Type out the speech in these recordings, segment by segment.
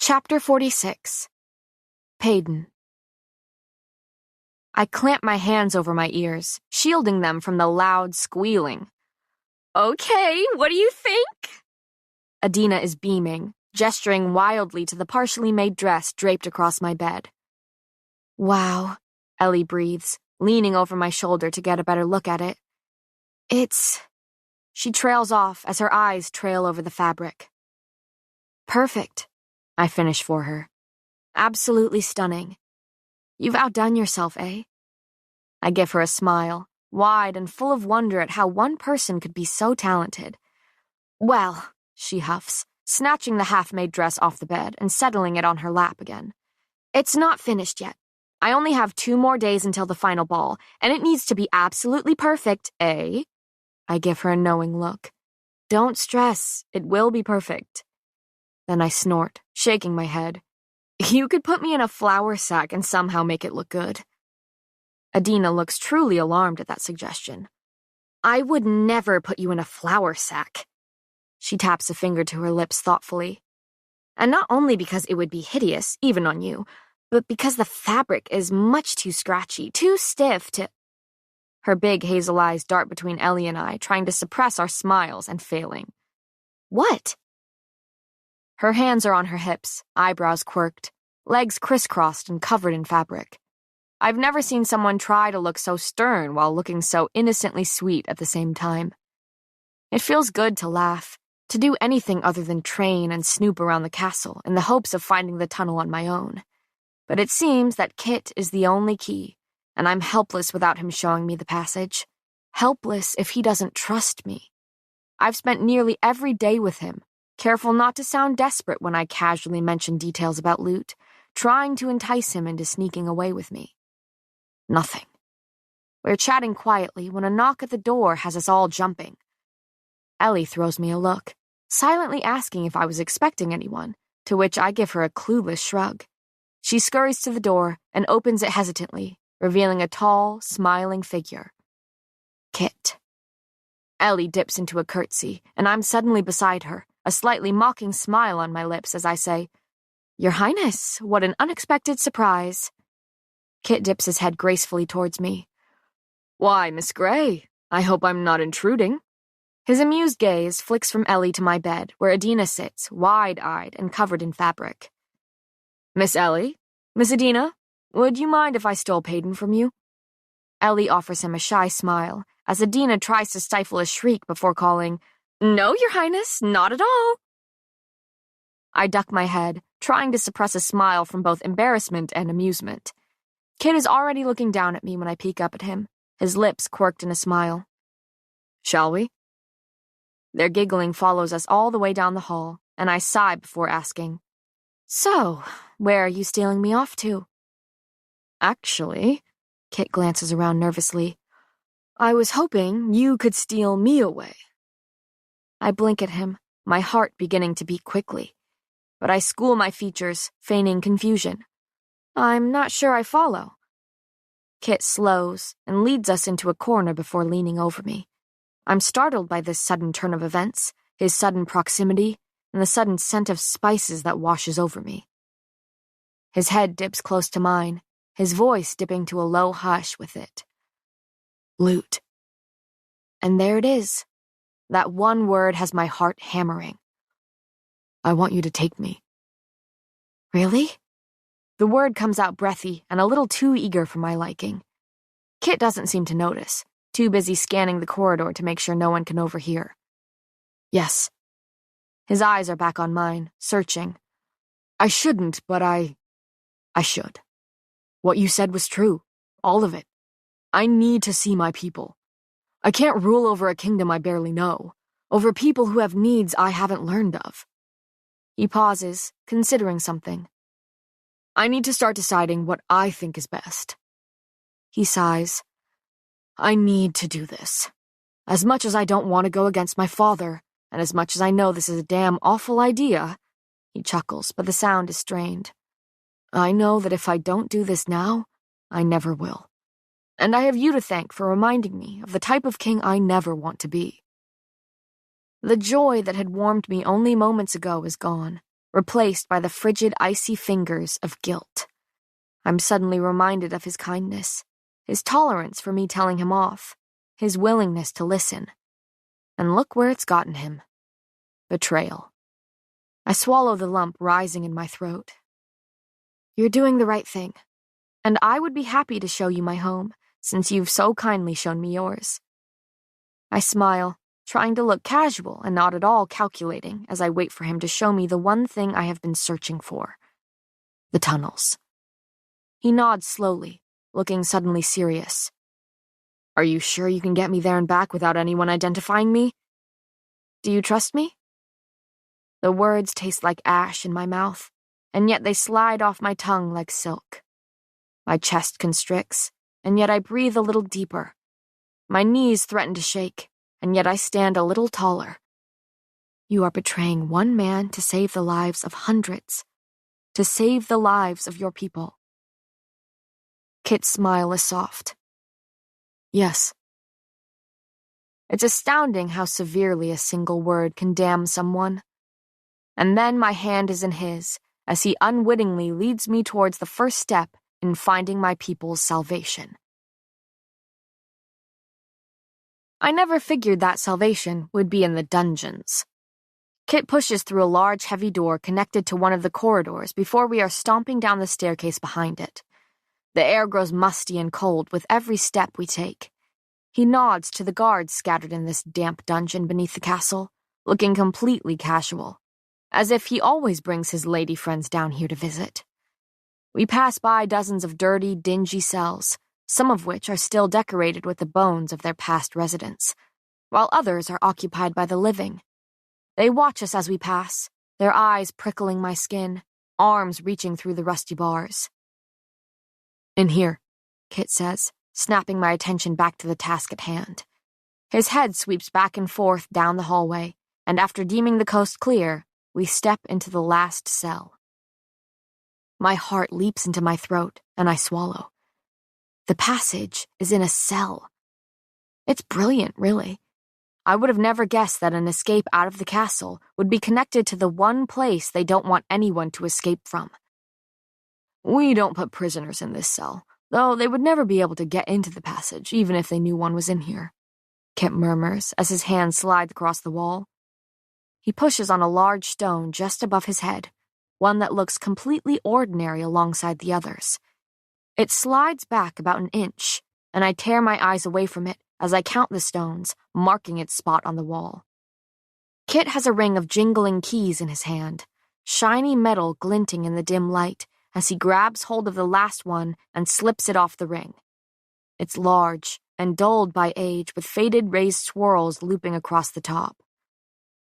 Chapter 46. Payden. I clamp my hands over my ears, shielding them from the loud squealing. Okay, what do you think? Adina is beaming, gesturing wildly to the partially made dress draped across my bed. Wow, Ellie breathes, leaning over my shoulder to get a better look at it. She trails off as her eyes trail over the fabric. Perfect, I finish for her. Absolutely stunning. You've outdone yourself, eh? I give her a smile, wide and full of wonder at how one person could be so talented. Well, she huffs, snatching the half-made dress off the bed and settling it on her lap again. It's not finished yet. I only have 2 more days until the final ball, and it needs to be absolutely perfect, eh? I give her a knowing look. Don't stress, it will be perfect. Then I snort, shaking my head. You could put me in a flour sack and somehow make it look good. Adina looks truly alarmed at that suggestion. I would never put you in a flour sack. She taps a finger to her lips thoughtfully. And not only because it would be hideous, even on you, but because the fabric is much too scratchy, too stiff to... Her big hazel eyes dart between Ellie and I, trying to suppress our smiles and failing. What? Her hands are on her hips, eyebrows quirked, legs crisscrossed and covered in fabric. I've never seen someone try to look so stern while looking so innocently sweet at the same time. It feels good to laugh, to do anything other than train and snoop around the castle in the hopes of finding the tunnel on my own. But it seems that Kit is the only key, and I'm helpless without him showing me the passage. Helpless if he doesn't trust me. I've spent nearly every day with him, careful not to sound desperate when I casually mention details about loot, trying to entice him into sneaking away with me. Nothing. We're chatting quietly when a knock at the door has us all jumping. Ellie throws me a look, silently asking if I was expecting anyone, to which I give her a clueless shrug. She scurries to the door and opens it hesitantly, revealing a tall, smiling figure. Kit. Ellie dips into a curtsy, and I'm suddenly beside her, a slightly mocking smile on my lips as I say, Your Highness, what an unexpected surprise. Kit dips his head gracefully towards me. Why, Miss Grey, I hope I'm not intruding. His amused gaze flicks from Ellie to my bed, where Adina sits, wide-eyed and covered in fabric. Miss Ellie? Miss Adina? Would you mind if I stole Payden from you? Ellie offers him a shy smile, as Adina tries to stifle a shriek before calling, No, Your Highness, not at all. I duck my head, trying to suppress a smile from both embarrassment and amusement. Kit is already looking down at me when I peek up at him, his lips quirked in a smile. Shall we? Their giggling follows us all the way down the hall, and I sigh before asking, So, where are you stealing me off to? Actually, Kit glances around nervously, I was hoping you could steal me away. I blink at him, my heart beginning to beat quickly, but I school my features, feigning confusion. I'm not sure I follow. Kit slows and leads us into a corner before leaning over me. I'm startled by this sudden turn of events, his sudden proximity, and the sudden scent of spices that washes over me. His head dips close to mine, his voice dipping to a low hush with it. Loot. And there it is. That one word has my heart hammering. I want you to take me. Really? The word comes out breathy and a little too eager for my liking. Kit doesn't seem to notice, too busy scanning the corridor to make sure no one can overhear. Yes. His eyes are back on mine, searching. I shouldn't, but I should. What you said was true. All of it. I need to see my people. I can't rule over a kingdom I barely know, over people who have needs I haven't learned of. He pauses, considering something. I need to start deciding what I think is best. He sighs. I need to do this. As much as I don't want to go against my father, and as much as I know this is a damn awful idea, he chuckles, but the sound is strained. I know that if I don't do this now, I never will. And I have you to thank for reminding me of the type of king I never want to be. The joy that had warmed me only moments ago is gone, replaced by the frigid, icy fingers of guilt. I'm suddenly reminded of his kindness, his tolerance for me telling him off, his willingness to listen. And look where it's gotten him. Betrayal. I swallow the lump rising in my throat. You're doing the right thing, and I would be happy to show you my home, since you've so kindly shown me yours. I smile, trying to look casual and not at all calculating as I wait for him to show me the one thing I have been searching for. The tunnels. He nods slowly, looking suddenly serious. Are you sure you can get me there and back without anyone identifying me? Do you trust me? The words taste like ash in my mouth, and yet they slide off my tongue like silk. My chest constricts, and yet I breathe a little deeper. My knees threaten to shake, and yet I stand a little taller. You are betraying one man to save the lives of hundreds, to save the lives of your people. Kit's smile is soft. Yes. It's astounding how severely a single word can damn someone. And then my hand is in his, as he unwittingly leads me towards the first step in finding my people's salvation. I never figured that salvation would be in the dungeons. Kit pushes through a large, heavy door connected to one of the corridors before we are stomping down the staircase behind it. The air grows musty and cold with every step we take. He nods to the guards scattered in this damp dungeon beneath the castle, looking completely casual, as if he always brings his lady friends down here to visit. We pass by dozens of dirty, dingy cells, some of which are still decorated with the bones of their past residents, while others are occupied by the living. They watch us as we pass, their eyes prickling my skin, arms reaching through the rusty bars. In here, Kit says, snapping my attention back to the task at hand. His head sweeps back and forth down the hallway, and after deeming the coast clear, we step into the last cell. My heart leaps into my throat, and I swallow. The passage is in a cell. It's brilliant, really. I would have never guessed that an escape out of the castle would be connected to the one place they don't want anyone to escape from. We don't put prisoners in this cell, though they would never be able to get into the passage, even if they knew one was in here, Kit murmurs as his hand slides across the wall. He pushes on a large stone just above his head, one that looks completely ordinary alongside the others. It slides back about an inch, and I tear my eyes away from it as I count the stones, marking its spot on the wall. Kit has a ring of jingling keys in his hand, shiny metal glinting in the dim light as he grabs hold of the last one and slips it off the ring. It's large and dulled by age with faded raised swirls looping across the top.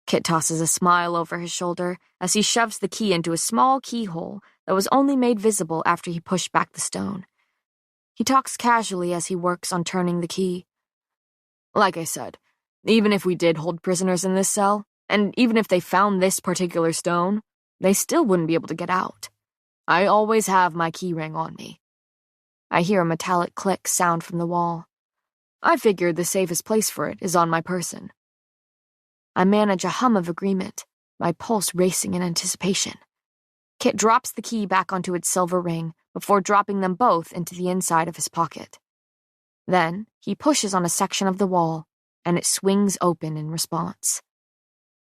Kit tosses a smile over his shoulder as he shoves the key into a small keyhole that was only made visible after he pushed back the stone. He talks casually as he works on turning the key. Like I said, even if we did hold prisoners in this cell, and even if they found this particular stone, they still wouldn't be able to get out. I always have my key ring on me. I hear a metallic click sound from the wall. I figured the safest place for it is on my person. I manage a hum of agreement, my pulse racing in anticipation. Kit drops the key back onto its silver ring before dropping them both into the inside of his pocket. Then he pushes on a section of the wall, and it swings open in response.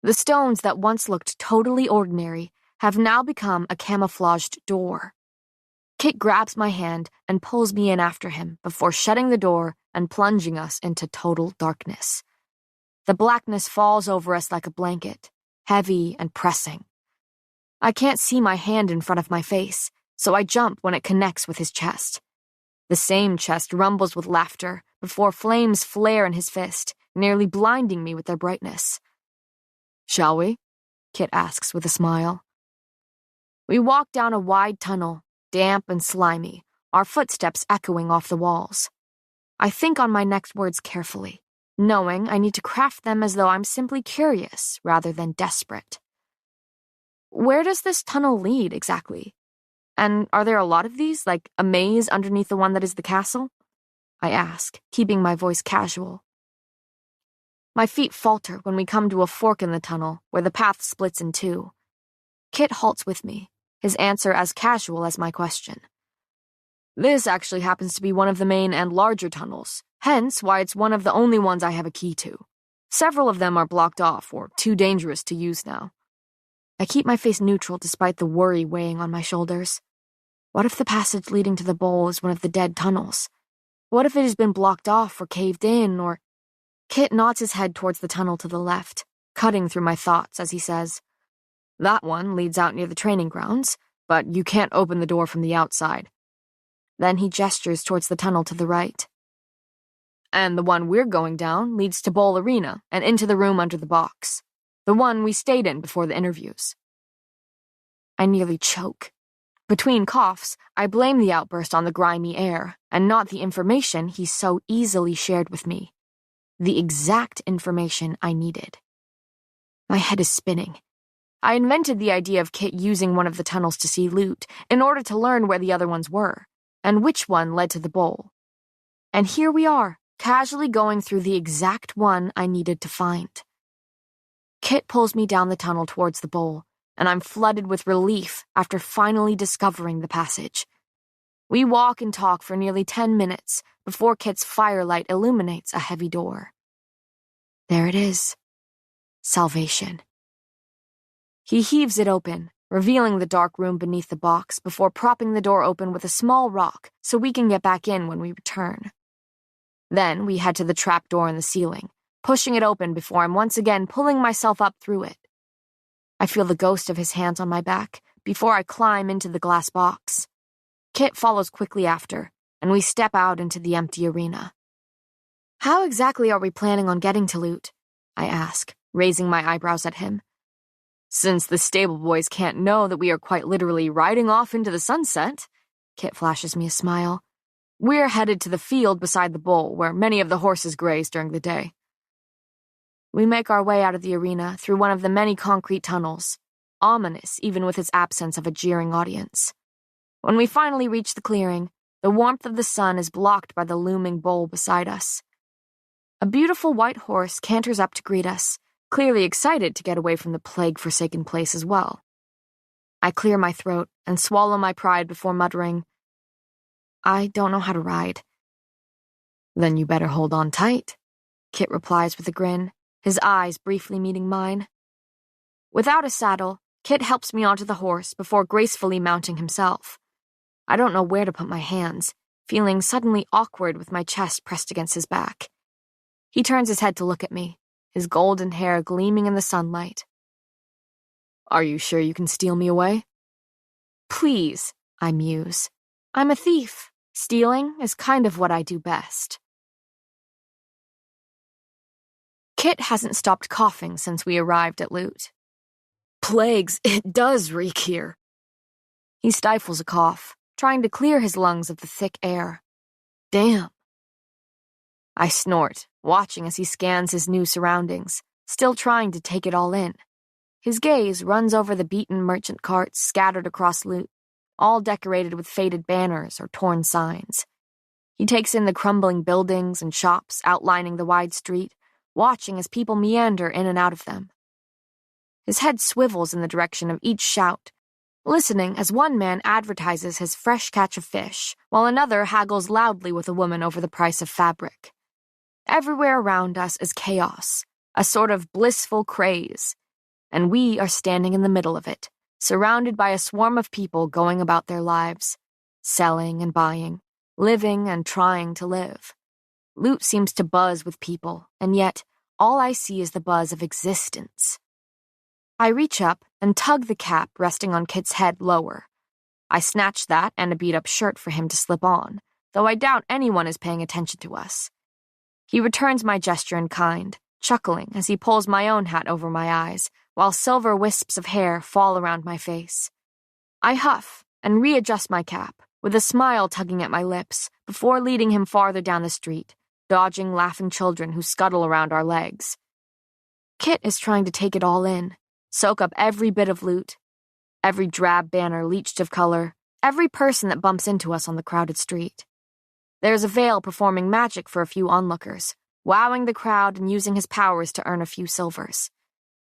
The stones that once looked totally ordinary have now become a camouflaged door. Kit grabs my hand and pulls me in after him before shutting the door and plunging us into total darkness. The blackness falls over us like a blanket, heavy and pressing. I can't see my hand in front of my face, so I jump when it connects with his chest. The same chest rumbles with laughter before flames flare in his fist, nearly blinding me with their brightness. Shall we? Kit asks with a smile. We walk down a wide tunnel, damp and slimy, our footsteps echoing off the walls. I think on my next words carefully, knowing I need to craft them as though I'm simply curious rather than desperate. Where does this tunnel lead exactly? And are there a lot of these, like a maze underneath the one that is the castle? I ask, keeping my voice casual. My feet falter when we come to a fork in the tunnel where the path splits in two. Kit halts with me, his answer as casual as my question. This actually happens to be one of the main and larger tunnels, hence why it's one of the only ones I have a key to. Several of them are blocked off or too dangerous to use now. I keep my face neutral despite the worry weighing on my shoulders. What if the passage leading to the bowl is one of the dead tunnels? What if it has been blocked off or caved in, or... Kit nods his head towards the tunnel to the left, cutting through my thoughts as he says, That one leads out near the training grounds, but you can't open the door from the outside. Then he gestures towards the tunnel to the right. And the one we're going down leads to Bowl Arena and into the room under the box, the one we stayed in before the interviews. I nearly choke. Between coughs, I blame the outburst on the grimy air, and not the information he so easily shared with me. The exact information I needed. My head is spinning. I invented the idea of Kit using one of the tunnels to see loot in order to learn where the other ones were, and which one led to the bowl. And here we are, casually going through the exact one I needed to find. Kit pulls me down the tunnel towards the bowl, and I'm flooded with relief after finally discovering the passage. We walk and talk for nearly 10 minutes before Kit's firelight illuminates a heavy door. There it is. Salvation. He heaves it open, revealing the dark room beneath the box before propping the door open with a small rock so we can get back in when we return. Then we head to the trapdoor in the ceiling, pushing it open before I'm once again pulling myself up through it. I feel the ghost of his hands on my back before I climb into the glass box. Kit follows quickly after, and we step out into the empty arena. How exactly are we planning on getting to loot? I ask, raising my eyebrows at him. Since the stable boys can't know that we are quite literally riding off into the sunset, Kit flashes me a smile. We're headed to the field beside the bowl where many of the horses graze during the day. We make our way out of the arena through one of the many concrete tunnels, ominous even with its absence of a jeering audience. When we finally reach the clearing, the warmth of the sun is blocked by the looming bowl beside us. A beautiful white horse canters up to greet us, clearly excited to get away from the plague-forsaken place as well. I clear my throat and swallow my pride before muttering, I don't know how to ride. Then you better hold on tight, Kit replies with a grin, his eyes briefly meeting mine. Without a saddle, Kit helps me onto the horse before gracefully mounting himself. I don't know where to put my hands, feeling suddenly awkward with my chest pressed against his back. He turns his head to look at me, his golden hair gleaming in the sunlight. Are you sure you can steal me away? Please, I muse. I'm a thief. Stealing is kind of what I do best. Kit hasn't stopped coughing since we arrived at loot. Plagues, it does reek here. He stifles a cough, trying to clear his lungs of the thick air. Damn. I snort, watching as he scans his new surroundings, still trying to take it all in. His gaze runs over the beaten merchant carts scattered across loot, all decorated with faded banners or torn signs. He takes in the crumbling buildings and shops outlining the wide street, watching as people meander in and out of them. His head swivels in the direction of each shout, listening as one man advertises his fresh catch of fish, while another haggles loudly with a woman over the price of fabric. Everywhere around us is chaos, a sort of blissful craze, and we are standing in the middle of it, surrounded by a swarm of people going about their lives, selling and buying, living and trying to live. Loot seems to buzz with people, and yet all I see is the buzz of existence. I reach up and tug the cap resting on Kit's head lower. I snatch that and a beat-up shirt for him to slip on, though I doubt anyone is paying attention to us. He returns my gesture in kind, chuckling as he pulls my own hat over my eyes, while silver wisps of hair fall around my face. I huff and readjust my cap, with a smile tugging at my lips, before leading him farther down the street, dodging laughing children who scuttle around our legs. Kit is trying to take it all in, soak up every bit of loot, every drab banner leached of color, every person that bumps into us on the crowded street. There's a Veil performing magic for a few onlookers, wowing the crowd and using his powers to earn a few silvers.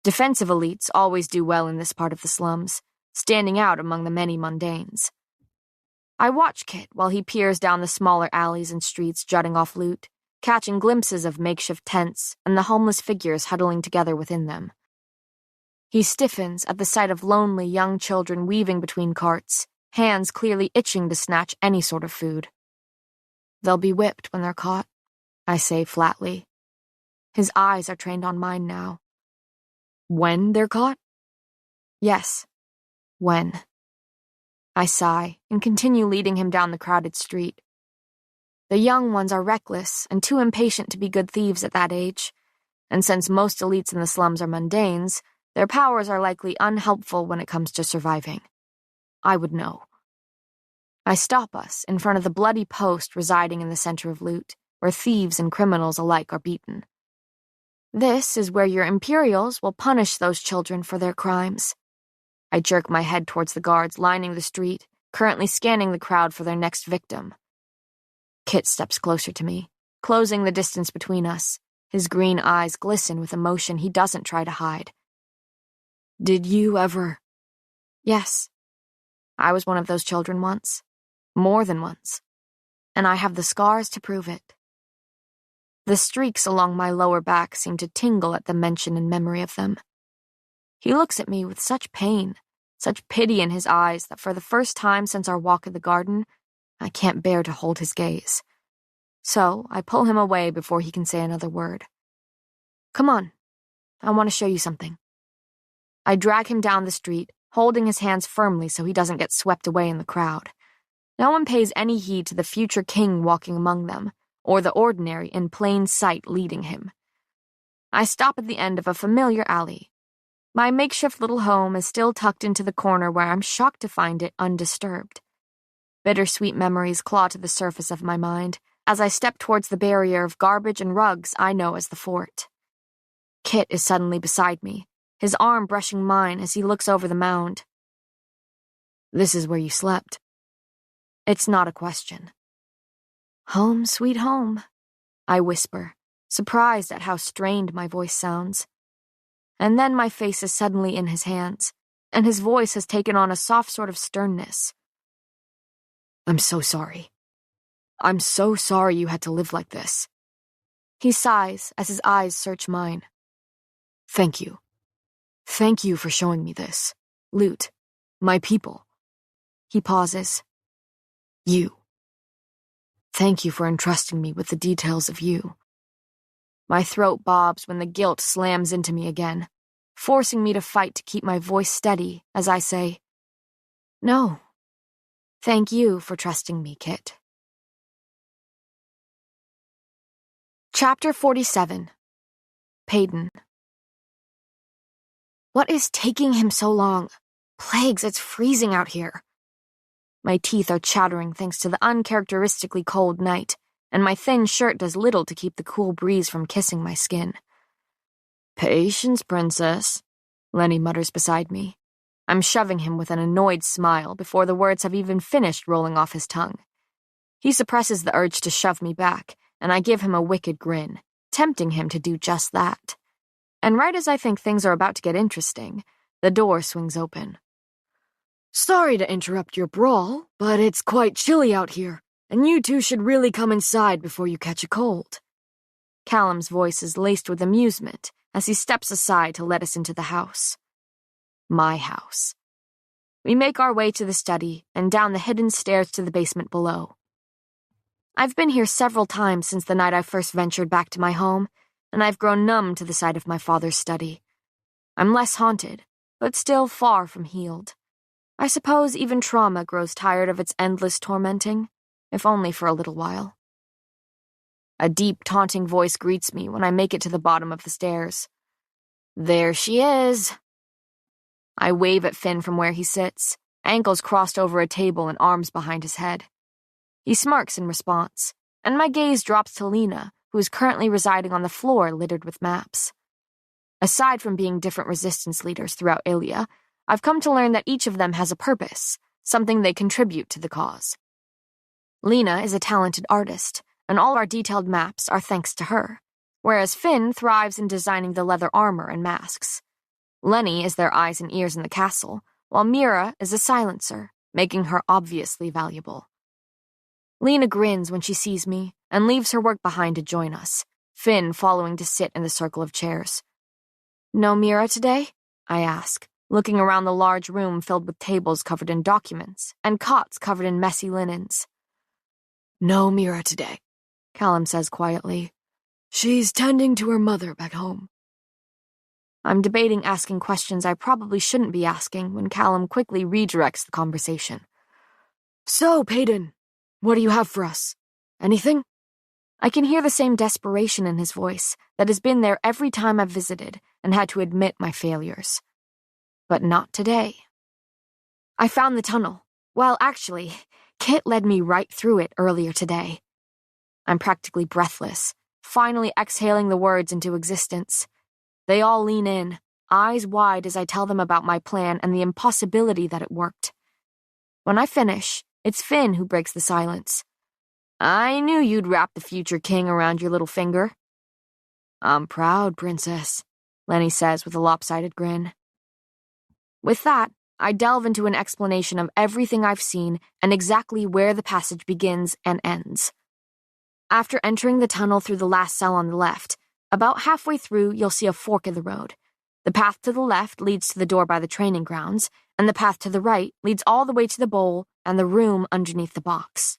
Defensive elites always do well in this part of the slums, standing out among the many mundanes. I watch Kit while he peers down the smaller alleys and streets jutting off loot, catching glimpses of makeshift tents and the homeless figures huddling together within them. He stiffens at the sight of lonely young children weaving between carts, hands clearly itching to snatch any sort of food. They'll be whipped when they're caught, I say flatly. His eyes are trained on mine now. When they're caught? Yes, when. I sigh and continue leading him down the crowded street. The young ones are reckless and too impatient to be good thieves at that age, and since most elites in the slums are mundanes, their powers are likely unhelpful when it comes to surviving. I would know. I stop us in front of the bloody post residing in the center of loot, where thieves and criminals alike are beaten. This is where your Imperials will punish those children for their crimes. I jerk my head towards the guards lining the street, currently scanning the crowd for their next victim. Kit steps closer to me, closing the distance between us. His green eyes glisten with emotion he doesn't try to hide. Did you ever? Yes. I was one of those children once. More than once. And I have the scars to prove it. The streaks along my lower back seem to tingle at the mention and memory of them. He looks at me with such pain, such pity in his eyes that for the first time since our walk in the garden, I can't bear to hold his gaze. So I pull him away before he can say another word. Come on, I want to show you something. I drag him down the street, holding his hands firmly so he doesn't get swept away in the crowd. No one pays any heed to the future king walking among them, or the ordinary in plain sight leading him. I stop at the end of a familiar alley. My makeshift little home is still tucked into the corner where I'm shocked to find it undisturbed. Bittersweet memories claw to the surface of my mind as I step towards the barrier of garbage and rugs I know as the fort. Kit is suddenly beside me, his arm brushing mine as he looks over the mound. This is where you slept. It's not a question. Home, sweet home, I whisper, surprised at how strained my voice sounds. And then my face is suddenly in his hands, and his voice has taken on a soft sort of sternness. I'm so sorry. I'm so sorry you had to live like this. He sighs as his eyes search mine. Thank you. Thank you for showing me this. Loot. My people. He pauses. You. Thank you for entrusting me with the details of you. My throat bobs when the guilt slams into me again, forcing me to fight to keep my voice steady as I say, No. Thank you for trusting me, Kit. Chapter 47. Payton. What is taking him so long? Plagues, it's freezing out here. My teeth are chattering thanks to the uncharacteristically cold night, and my thin shirt does little to keep the cool breeze from kissing my skin. Patience, princess, Lenny mutters beside me. I'm shoving him with an annoyed smile before the words have even finished rolling off his tongue. He suppresses the urge to shove me back, and I give him a wicked grin, tempting him to do just that. And right as I think things are about to get interesting, the door swings open. Sorry to interrupt your brawl, but it's quite chilly out here, and you two should really come inside before you catch a cold. Callum's voice is laced with amusement as he steps aside to let us into the house. My house. We make our way to the study and down the hidden stairs to the basement below. I've been here several times since the night I first ventured back to my home, and I've grown numb to the sight of my father's study. I'm less haunted, but still far from healed. I suppose even trauma grows tired of its endless tormenting, if only for a little while. A deep, taunting voice greets me when I make it to the bottom of the stairs. There she is. I wave at Finn from where he sits, ankles crossed over a table and arms behind his head. He smirks in response, and my gaze drops to Lena, who is currently residing on the floor littered with maps. Aside from being different resistance leaders throughout Ilia, I've come to learn that each of them has a purpose, something they contribute to the cause. Lena is a talented artist, and all our detailed maps are thanks to her, whereas Finn thrives in designing the leather armor and masks. Lenny is their eyes and ears in the castle, while Mira is a silencer, making her obviously valuable. Lena grins when she sees me and leaves her work behind to join us, Finn following to sit in the circle of chairs. No Mira today? I ask, looking around the large room filled with tables covered in documents and cots covered in messy linens. No Mira today, Callum says quietly. She's tending to her mother back home. I'm debating asking questions I probably shouldn't be asking when Callum quickly redirects the conversation. So, Peyton, what do you have for us? Anything? I can hear the same desperation in his voice that has been there every time I've visited and had to admit my failures. But not today. I found the tunnel. Well, actually, Kit led me right through it earlier today. I'm practically breathless, finally exhaling the words into existence. They all lean in, eyes wide as I tell them about my plan and the impossibility that it worked. When I finish, it's Finn who breaks the silence. I knew you'd wrap the future king around your little finger. I'm proud, princess, Lenny says with a lopsided grin. With that, I delve into an explanation of everything I've seen and exactly where the passage begins and ends. After entering the tunnel through the last cell on the left, about halfway through you'll see a fork in the road. The path to the left leads to the door by the training grounds, and the path to the right leads all the way to the bowl and the room underneath the box.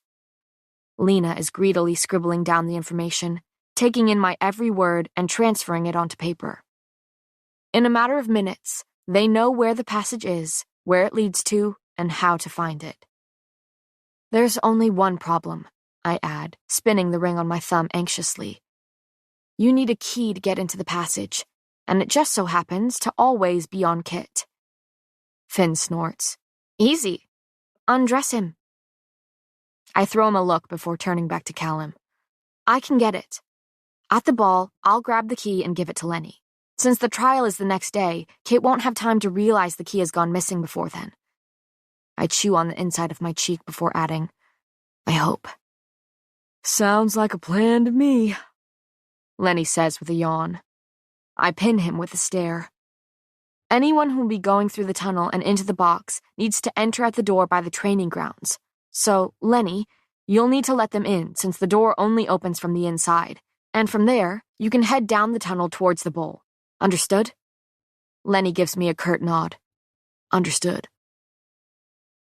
Lena is greedily scribbling down the information, taking in my every word and transferring it onto paper. In a matter of minutes, they know where the passage is, where it leads to, and how to find it. There's only one problem, I add, spinning the ring on my thumb anxiously. You need a key to get into the passage, and it just so happens to always be on Kit. Finn snorts. Easy. Undress him. I throw him a look before turning back to Callum. I can get it. At the ball, I'll grab the key and give it to Lenny. Since the trial is the next day, Kit won't have time to realize the key has gone missing before then. I chew on the inside of my cheek before adding, I hope. Sounds like a plan to me, Lenny says with a yawn. I pin him with a stare. Anyone who will be going through the tunnel and into the box needs to enter at the door by the training grounds. So, Lenny, you'll need to let them in since the door only opens from the inside, and from there, you can head down the tunnel towards the bowl. Understood? Lenny gives me a curt nod. Understood.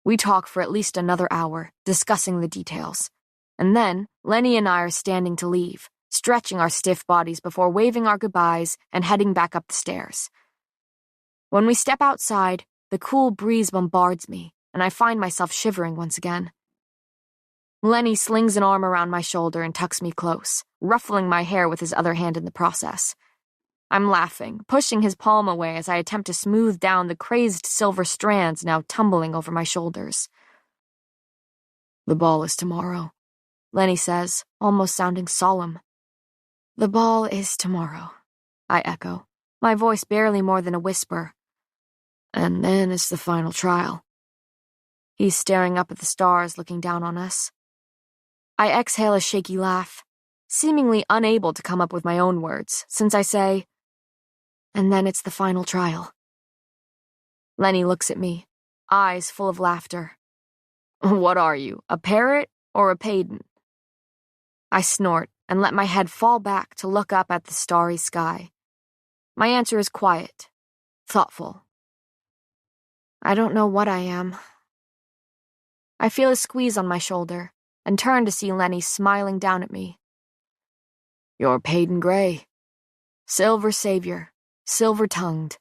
We talk for at least another hour, discussing the details. And then, Lenny and I are standing to leave, stretching our stiff bodies before waving our goodbyes and heading back up the stairs. When we step outside, the cool breeze bombards me, and I find myself shivering once again. Lenny slings an arm around my shoulder and tucks me close, ruffling my hair with his other hand in the process. I'm laughing, pushing his palm away as I attempt to smooth down the crazed silver strands now tumbling over my shoulders. The ball is tomorrow, Lenny says, almost sounding solemn. The ball is tomorrow, I echo, my voice barely more than a whisper. And then it's the final trial. He's staring up at the stars, looking down on us. I exhale a shaky laugh, seemingly unable to come up with my own words, since I say, and then it's the final trial. Lenny looks at me, eyes full of laughter. What are you, a parrot or a Peyton? I snort and let my head fall back to look up at the starry sky. My answer is quiet, thoughtful. I don't know what I am. I feel a squeeze on my shoulder and turn to see Lenny smiling down at me. You're Peyton Gray, silver savior, silver-tongued,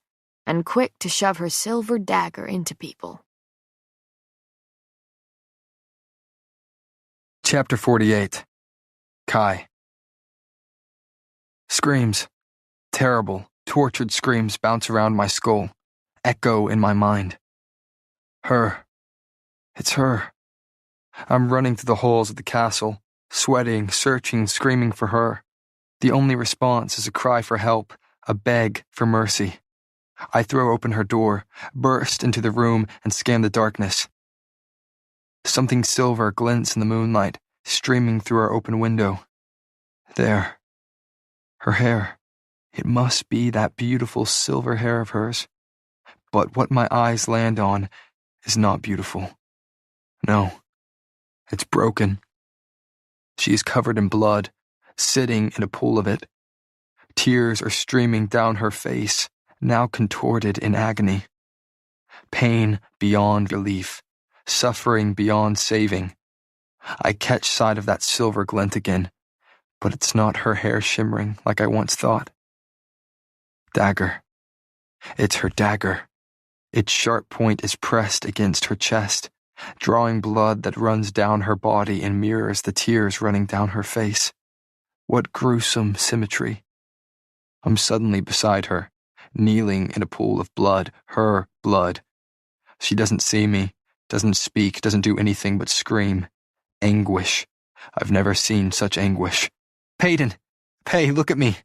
and quick to shove her silver dagger into people. Chapter 48. Kai. Screams. Terrible, tortured screams bounce around my skull, echo in my mind. Her. It's her. I'm running through the halls of the castle, sweating, searching, screaming for her. The only response is a cry for help, a beg for mercy. I throw open her door, burst into the room, and scan the darkness. Something silver glints in the moonlight, streaming through our open window. There. Her hair. It must be that beautiful silver hair of hers. but what my eyes land on is not beautiful. No, it's broken. She is covered in blood, sitting in a pool of it. Tears are streaming down her face, now contorted in agony. Pain beyond relief, suffering beyond saving. I catch sight of that silver glint again, but it's not her hair shimmering like I once thought. Dagger. It's her dagger. Its sharp point is pressed against her chest, drawing blood that runs down her body and mirrors the tears running down her face. What gruesome symmetry. I'm suddenly beside her, kneeling in a pool of blood, her blood. She doesn't see me, doesn't speak, doesn't do anything but scream. Anguish. I've never seen such anguish. Peyton! Pay, look at me!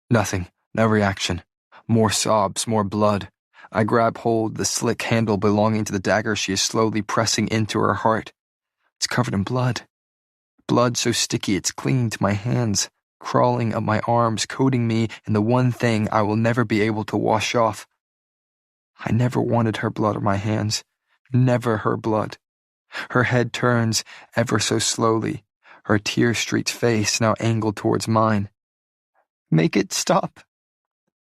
Nothing, no reaction. More sobs, more blood. I grab hold of the slick handle belonging to the dagger she is slowly pressing into her heart. It's covered in blood. Blood so sticky it's clinging to my hands, crawling up my arms, coating me in the one thing I will never be able to wash off. I never wanted her blood on my hands. Never her blood. Her head turns ever so slowly, her tear-streaked face now angled towards mine. Make it stop.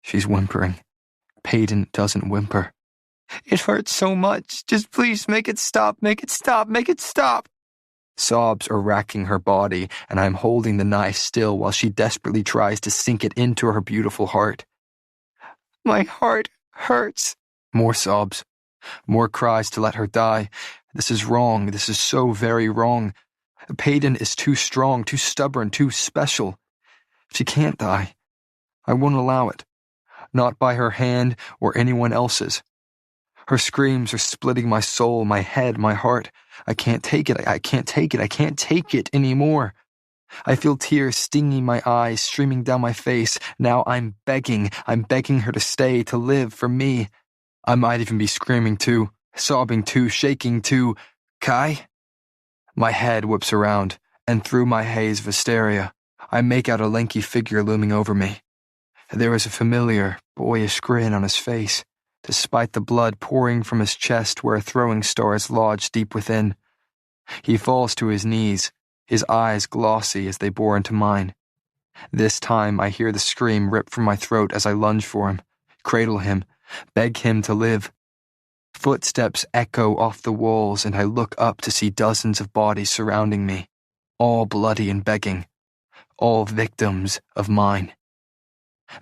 She's whimpering. Peyton doesn't whimper. It hurts so much. Just please make it stop, make it stop, make it stop. Sobs are racking her body, and I'm holding the knife still while she desperately tries to sink it into her beautiful heart. My heart hurts. More sobs. More cries to let her die. This is wrong. This is so very wrong. Peyton is too strong, too stubborn, too special. She can't die. I won't allow it. Not by her hand or anyone else's. Her screams are splitting my soul, my head, my heart. I can't take it. I can't take it. I can't take it anymore. I feel tears stinging my eyes, streaming down my face. Now I'm begging her to stay, to live for me. I might even be screaming too, sobbing too, shaking too. Kai? My head whips around, and through my haze of hysteria, I make out a lanky figure looming over me. There is a familiar, boyish grin on his face, despite the blood pouring from his chest where a throwing star is lodged deep within. He falls to his knees, his eyes glossy as they bore into mine. This time I hear the scream rip from my throat as I lunge for him, cradle him, beg him to live. Footsteps echo off the walls, and I look up to see dozens of bodies surrounding me, all bloody and begging, all victims of mine.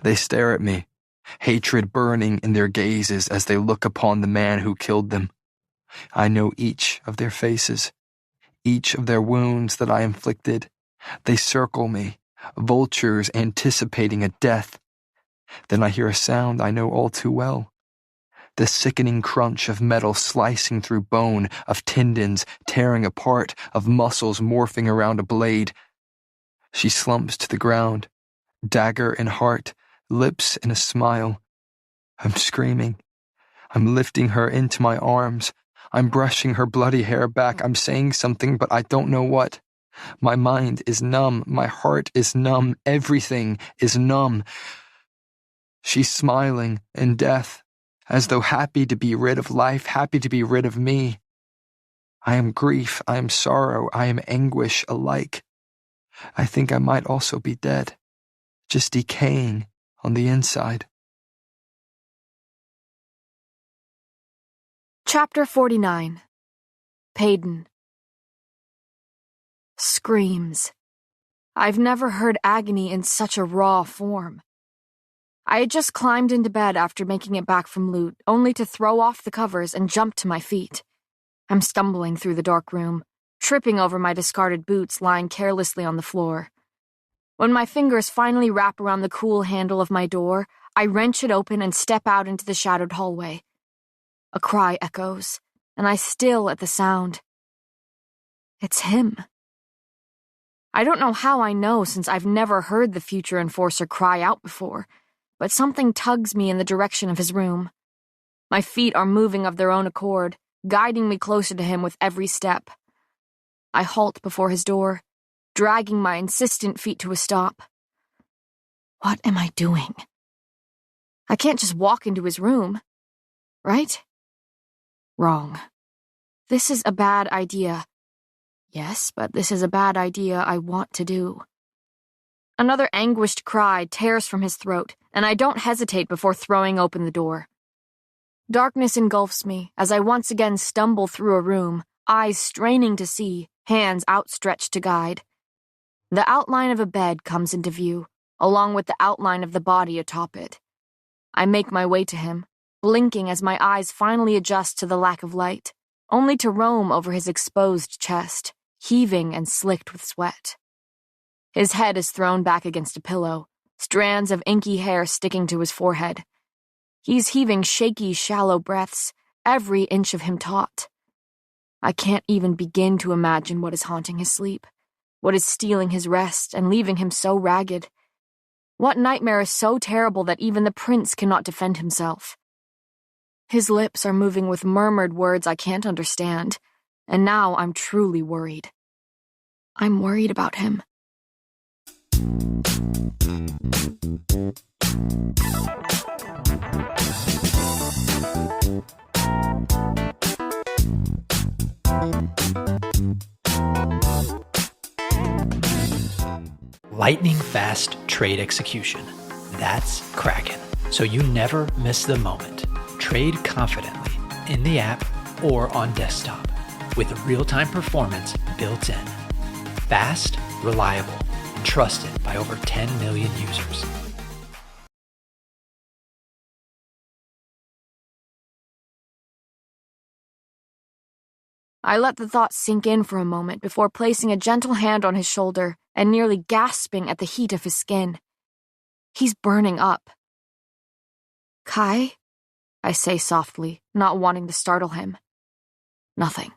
They stare at me, hatred burning in their gazes as they look upon the man who killed them. I know each of their faces, each of their wounds that I inflicted. They circle me, vultures anticipating a death. Then I hear a sound I know all too well. The sickening crunch of metal slicing through bone, of tendons tearing apart, of muscles morphing around a blade. She slumps to the ground, dagger in heart, lips in a smile. I'm screaming. I'm lifting her into my arms. I'm brushing her bloody hair back. I'm saying something, but I don't know what. My mind is numb. My heart is numb. Everything is numb. She's smiling in death, as though happy to be rid of life, happy to be rid of me. I am grief, I am sorrow, I am anguish alike. I think I might also be dead, just decaying on the inside. Chapter 49. Peyton. Screams. I've never heard agony in such a raw form. I had just climbed into bed after making it back from loot, only to throw off the covers and jump to my feet. I'm stumbling through the dark room, tripping over my discarded boots lying carelessly on the floor. When my fingers finally wrap around the cool handle of my door, I wrench it open and step out into the shadowed hallway. A cry echoes, and I still at the sound. It's him. I don't know how I know since I've never heard the future enforcer cry out before, but something tugs me in the direction of his room. My feet are moving of their own accord, guiding me closer to him with every step. I halt before his door, dragging my insistent feet to a stop. What am I doing? I can't just walk into his room. right? Wrong. This is a bad idea. Yes, but this is a bad idea I want to do. Another anguished cry tears from his throat, and I don't hesitate before throwing open the door. Darkness engulfs me as I once again stumble through a room, eyes straining to see, hands outstretched to guide. The outline of a bed comes into view, along with the outline of the body atop it. I make my way to him, blinking as my eyes finally adjust to the lack of light, only to roam over his exposed chest, heaving and slicked with sweat. His head is thrown back against a pillow, strands of inky hair sticking to his forehead. He's heaving shaky, shallow breaths, every inch of him taut. I can't even begin to imagine what is haunting his sleep, what is stealing his rest and leaving him so ragged. What nightmare is so terrible that even the prince cannot defend himself? His lips are moving with murmured words I can't understand, and now I'm truly worried. I'm worried about him. Lightning-fast trade execution. That's Kraken. So you never miss the moment. Trade confidently in the app or on desktop with real-time performance built in. Fast, reliable, and trusted by over 10 million users. I let the thought sink in for a moment before placing a gentle hand on his shoulder and nearly gasping at the heat of his skin. He's burning up. Kai? I say softly, not wanting to startle him. Nothing.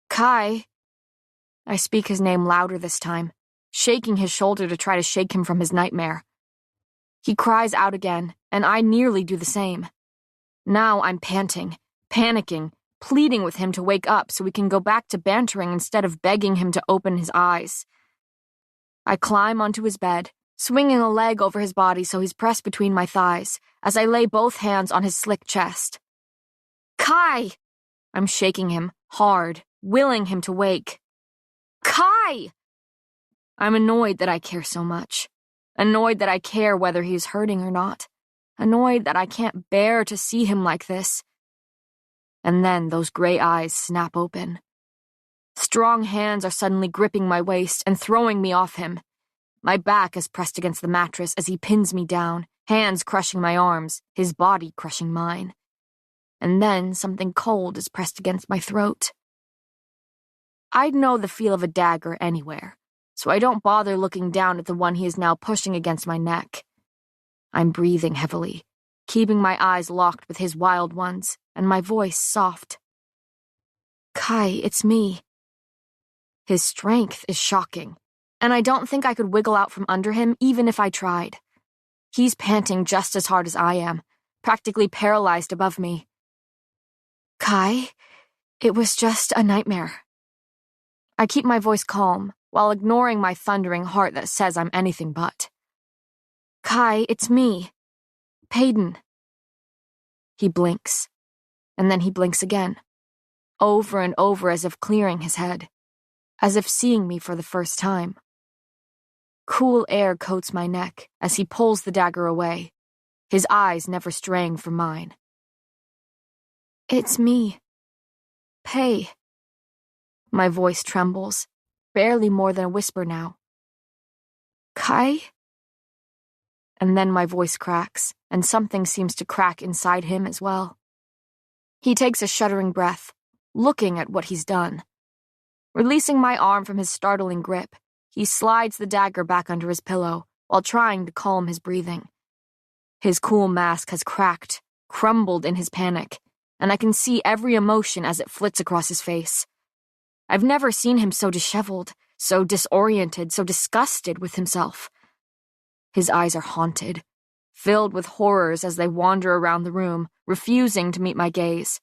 Kai? I speak his name louder this time, shaking his shoulder to try to shake him from his nightmare. He cries out again, and I nearly do the same. Now I'm panting, panicking, pleading with him to wake up so we can go back to bantering instead of begging him to open his eyes. I climb onto his bed, swinging a leg over his body so he's pressed between my thighs, as I lay both hands on his slick chest. Kai! I'm shaking him, hard, willing him to wake. Kai! I'm annoyed that I care so much. Annoyed that I care whether he's hurting or not. Annoyed that I can't bear to see him like this. And then those gray eyes snap open. Strong hands are suddenly gripping my waist and throwing me off him. My back is pressed against the mattress as he pins me down, hands crushing my arms, his body crushing mine. And then something cold is pressed against my throat. I'd know the feel of a dagger anywhere, so I don't bother looking down at the one he is now pushing against my neck. I'm breathing heavily, keeping my eyes locked with his wild ones, and my voice soft. Kai, it's me. His strength is shocking, and I don't think I could wiggle out from under him even if I tried. He's panting just as hard as I am, practically paralyzed above me. Kai, it was just a nightmare. I keep my voice calm, while ignoring my thundering heart that says I'm anything but. Kai, it's me. Payden. He blinks, and then he blinks again, over and over as if clearing his head, as if seeing me for the first time. Cool air coats my neck as he pulls the dagger away, his eyes never straying from mine. It's me. Pay. My voice trembles, barely more than a whisper now. Kai? And then my voice cracks, and something seems to crack inside him as well. He takes a shuddering breath, looking at what he's done. Releasing my arm from his startling grip, he slides the dagger back under his pillow while trying to calm his breathing. His cool mask has cracked, crumbled in his panic, and I can see every emotion as it flits across his face. I've never seen him so disheveled, so disoriented, so disgusted with himself. His eyes are haunted, filled with horrors as they wander around the room, refusing to meet my gaze.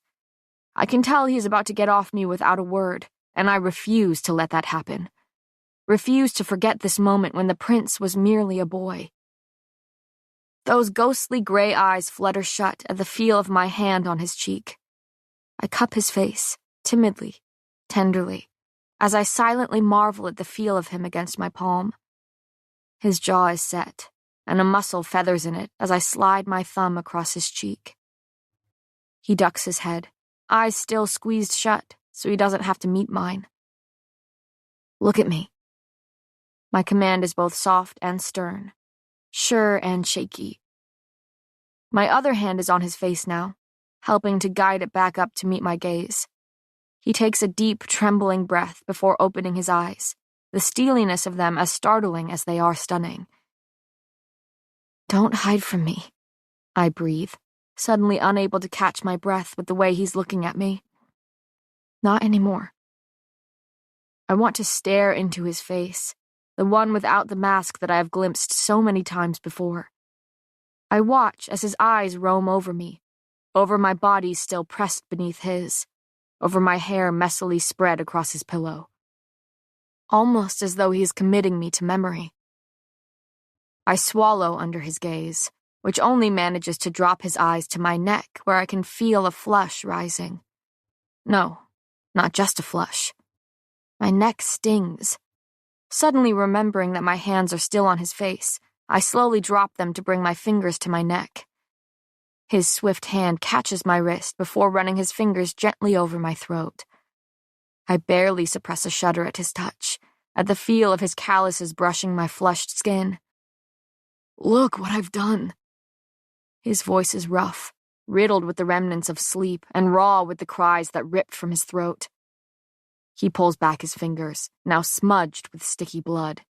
I can tell he is about to get off me without a word, and I refuse to let that happen. Refuse to forget this moment when the prince was merely a boy. Those ghostly gray eyes flutter shut at the feel of my hand on his cheek. I cup his face, timidly, tenderly, as I silently marvel at the feel of him against my palm. His jaw is set, and a muscle feathers in it as I slide my thumb across his cheek. He ducks his head, eyes still squeezed shut, so he doesn't have to meet mine. Look at me. My command is both soft and stern, sure and shaky. My other hand is on his face now, helping to guide it back up to meet my gaze. He takes a deep, trembling breath before opening his eyes, the steeliness of them as startling as they are stunning. Don't hide from me, I breathe, suddenly unable to catch my breath with the way he's looking at me. Not anymore. I want to stare into his face, the one without the mask that I have glimpsed so many times before. I watch as his eyes roam over me, over my body still pressed beneath his, over my hair messily spread across his pillow. Almost as though he is committing me to memory. I swallow under his gaze, which only manages to drop his eyes to my neck where I can feel a flush rising. No, not just a flush. My neck stings. Suddenly remembering that my hands are still on his face, I slowly drop them to bring my fingers to my neck. His swift hand catches my wrist before running his fingers gently over my throat. I barely suppress a shudder at his touch, at the feel of his calluses brushing my flushed skin. Look what I've done. His voice is rough, riddled with the remnants of sleep and raw with the cries that ripped from his throat. He pulls back his fingers, now smudged with sticky blood.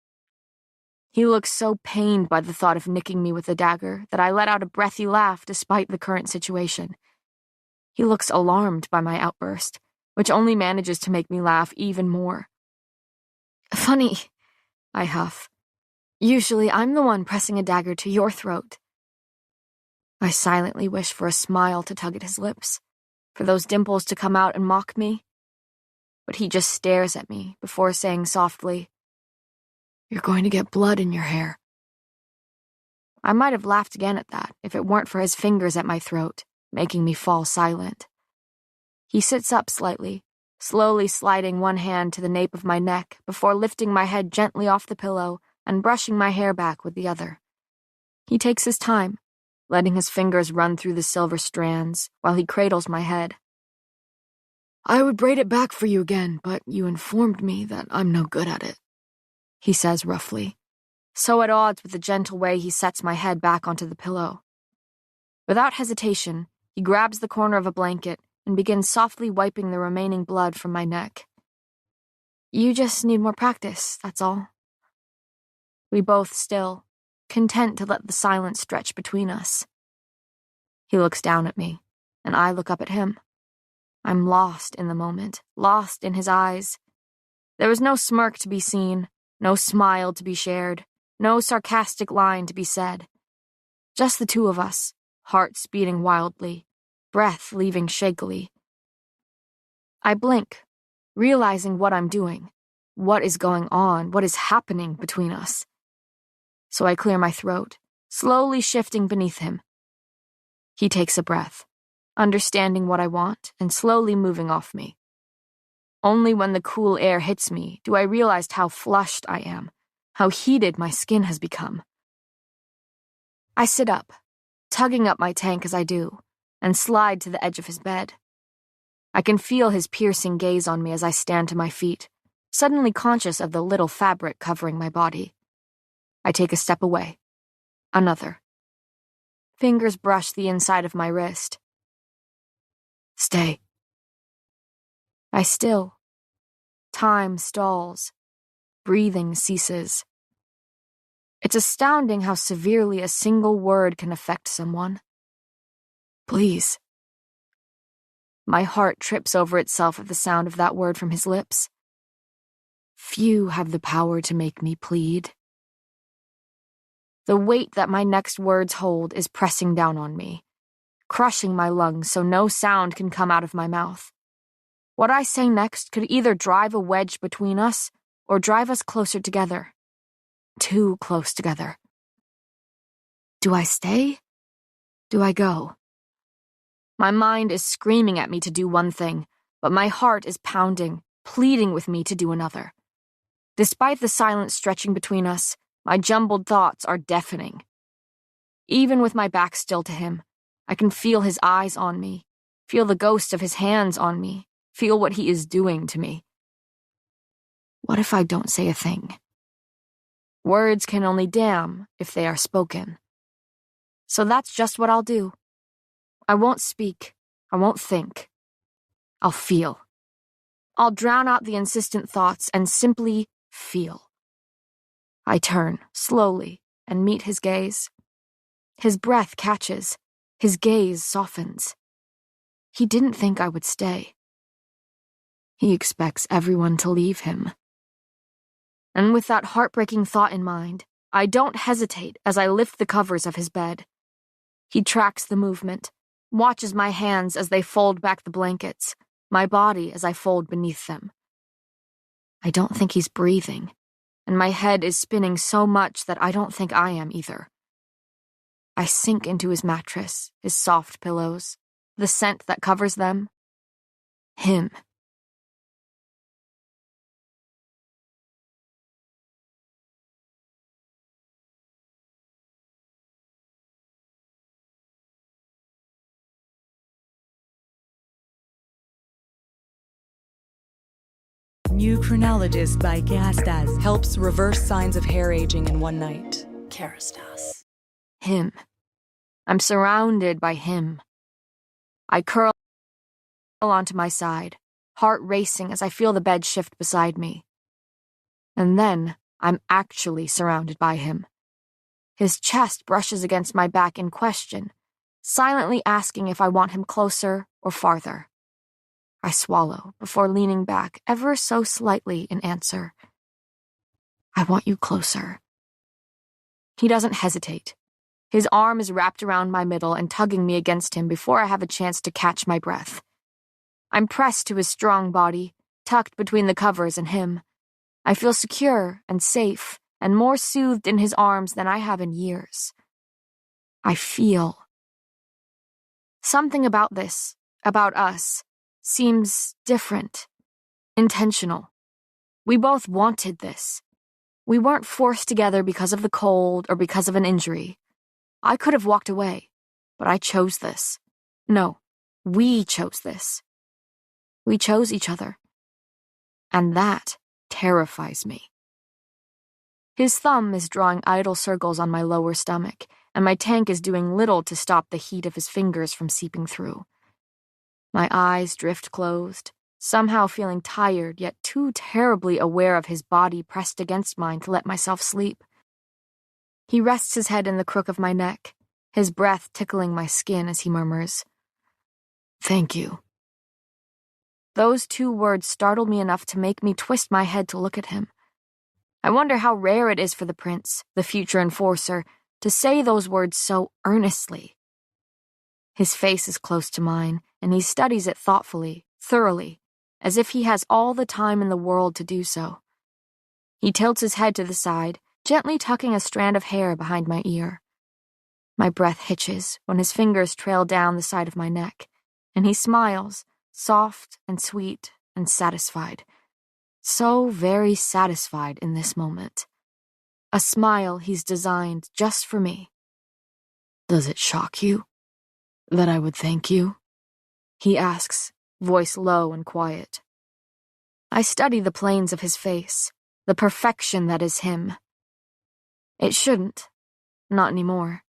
He looks so pained by the thought of nicking me with a dagger that I let out a breathy laugh despite the current situation. He looks alarmed by my outburst, which only manages to make me laugh even more. Funny, I huff. Usually I'm the one pressing a dagger to your throat. I silently wish for a smile to tug at his lips, for those dimples to come out and mock me. But he just stares at me before saying softly, You're going to get blood in your hair. I might have laughed again at that if it weren't for his fingers at my throat, making me fall silent. He sits up slightly, slowly sliding one hand to the nape of my neck before lifting my head gently off the pillow and brushing my hair back with the other. He takes his time, letting his fingers run through the silver strands while he cradles my head. I would braid it back for you again, but you informed me that I'm no good at it, he says roughly, so at odds with the gentle way he sets my head back onto the pillow. Without hesitation, he grabs the corner of a blanket and begins softly wiping the remaining blood from my neck. You just need more practice, that's all. We both still, content to let the silence stretch between us. He looks down at me, and I look up at him. I'm lost in the moment, lost in his eyes. There was no smirk to be seen, no smile to be shared, no sarcastic line to be said. Just the two of us, hearts beating wildly, breath leaving shakily. I blink, realizing what I'm doing, what is going on, what is happening between us. So I clear my throat, slowly shifting beneath him. He takes a breath, understanding what I want and slowly moving off me. Only when the cool air hits me do I realize how flushed I am, how heated my skin has become. I sit up, tugging up my tank as I do, and slide to the edge of his bed. I can feel his piercing gaze on me as I stand to my feet, suddenly conscious of the little fabric covering my body. I take a step away. Another. Fingers brush the inside of my wrist. Stay. I still. Time stalls. Breathing ceases. It's astounding how severely a single word can affect someone. Please. My heart trips over itself at the sound of that word from his lips. Few have the power to make me plead. The weight that my next words hold is pressing down on me, crushing my lungs so no sound can come out of my mouth. What I say next could either drive a wedge between us or drive us closer together. Too close together. Do I stay? Do I go? My mind is screaming at me to do one thing, but my heart is pounding, pleading with me to do another. Despite the silence stretching between us, my jumbled thoughts are deafening. Even with my back still to him, I can feel his eyes on me, feel the ghost of his hands on me, feel what he is doing to me. What if I don't say a thing? Words can only damn if they are spoken. So that's just what I'll do. I won't speak. I won't think. I'll feel. I'll drown out the insistent thoughts and simply feel. I turn, slowly, and meet his gaze. His breath catches. His gaze softens. He didn't think I would stay. He expects everyone to leave him. And with that heartbreaking thought in mind, I don't hesitate as I lift the covers of his bed. He tracks the movement, watches my hands as they fold back the blankets, my body as I fold beneath them. I don't think he's breathing, and my head is spinning so much that I don't think I am either. I sink into his mattress, his soft pillows, the scent that covers them. Him. New Chronologist by Kerastase helps reverse signs of hair aging in one night. Kerastase. Him. I'm surrounded by him. I curl onto my side, heart racing as I feel the bed shift beside me. And then I'm actually surrounded by him. His chest brushes against my back in question, silently asking if I want him closer or farther. I swallow before leaning back ever so slightly in answer. I want you closer. He doesn't hesitate. His arm is wrapped around my middle and tugging me against him before I have a chance to catch my breath. I'm pressed to his strong body, tucked between the covers and him. I feel secure and safe and more soothed in his arms than I have in years. I feel. Something about this, about us, seems different, intentional. We both wanted this. We weren't forced together because of the cold or because of an injury. I could have walked away, but I chose this. No, we chose this. We chose each other. And that terrifies me. His thumb is drawing idle circles on my lower stomach, and my tank is doing little to stop the heat of his fingers from seeping through. My eyes drift closed, somehow feeling tired yet too terribly aware of his body pressed against mine to let myself sleep. He rests his head in the crook of my neck, his breath tickling my skin as he murmurs, "Thank you." Those two words startled me enough to make me twist my head to look at him. I wonder how rare it is for the prince, the future enforcer, to say those words so earnestly. His face is close to mine, and he studies it thoughtfully, thoroughly, as if he has all the time in the world to do so. He tilts his head to the side, gently tucking a strand of hair behind my ear. My breath hitches when his fingers trail down the side of my neck, and he smiles, soft and sweet and satisfied. So very satisfied in this moment. A smile he's designed just for me. "Does it shock you that I would thank you?" he asks, voice low and quiet. I study the planes of his face, the perfection that is him. It shouldn't. Not anymore.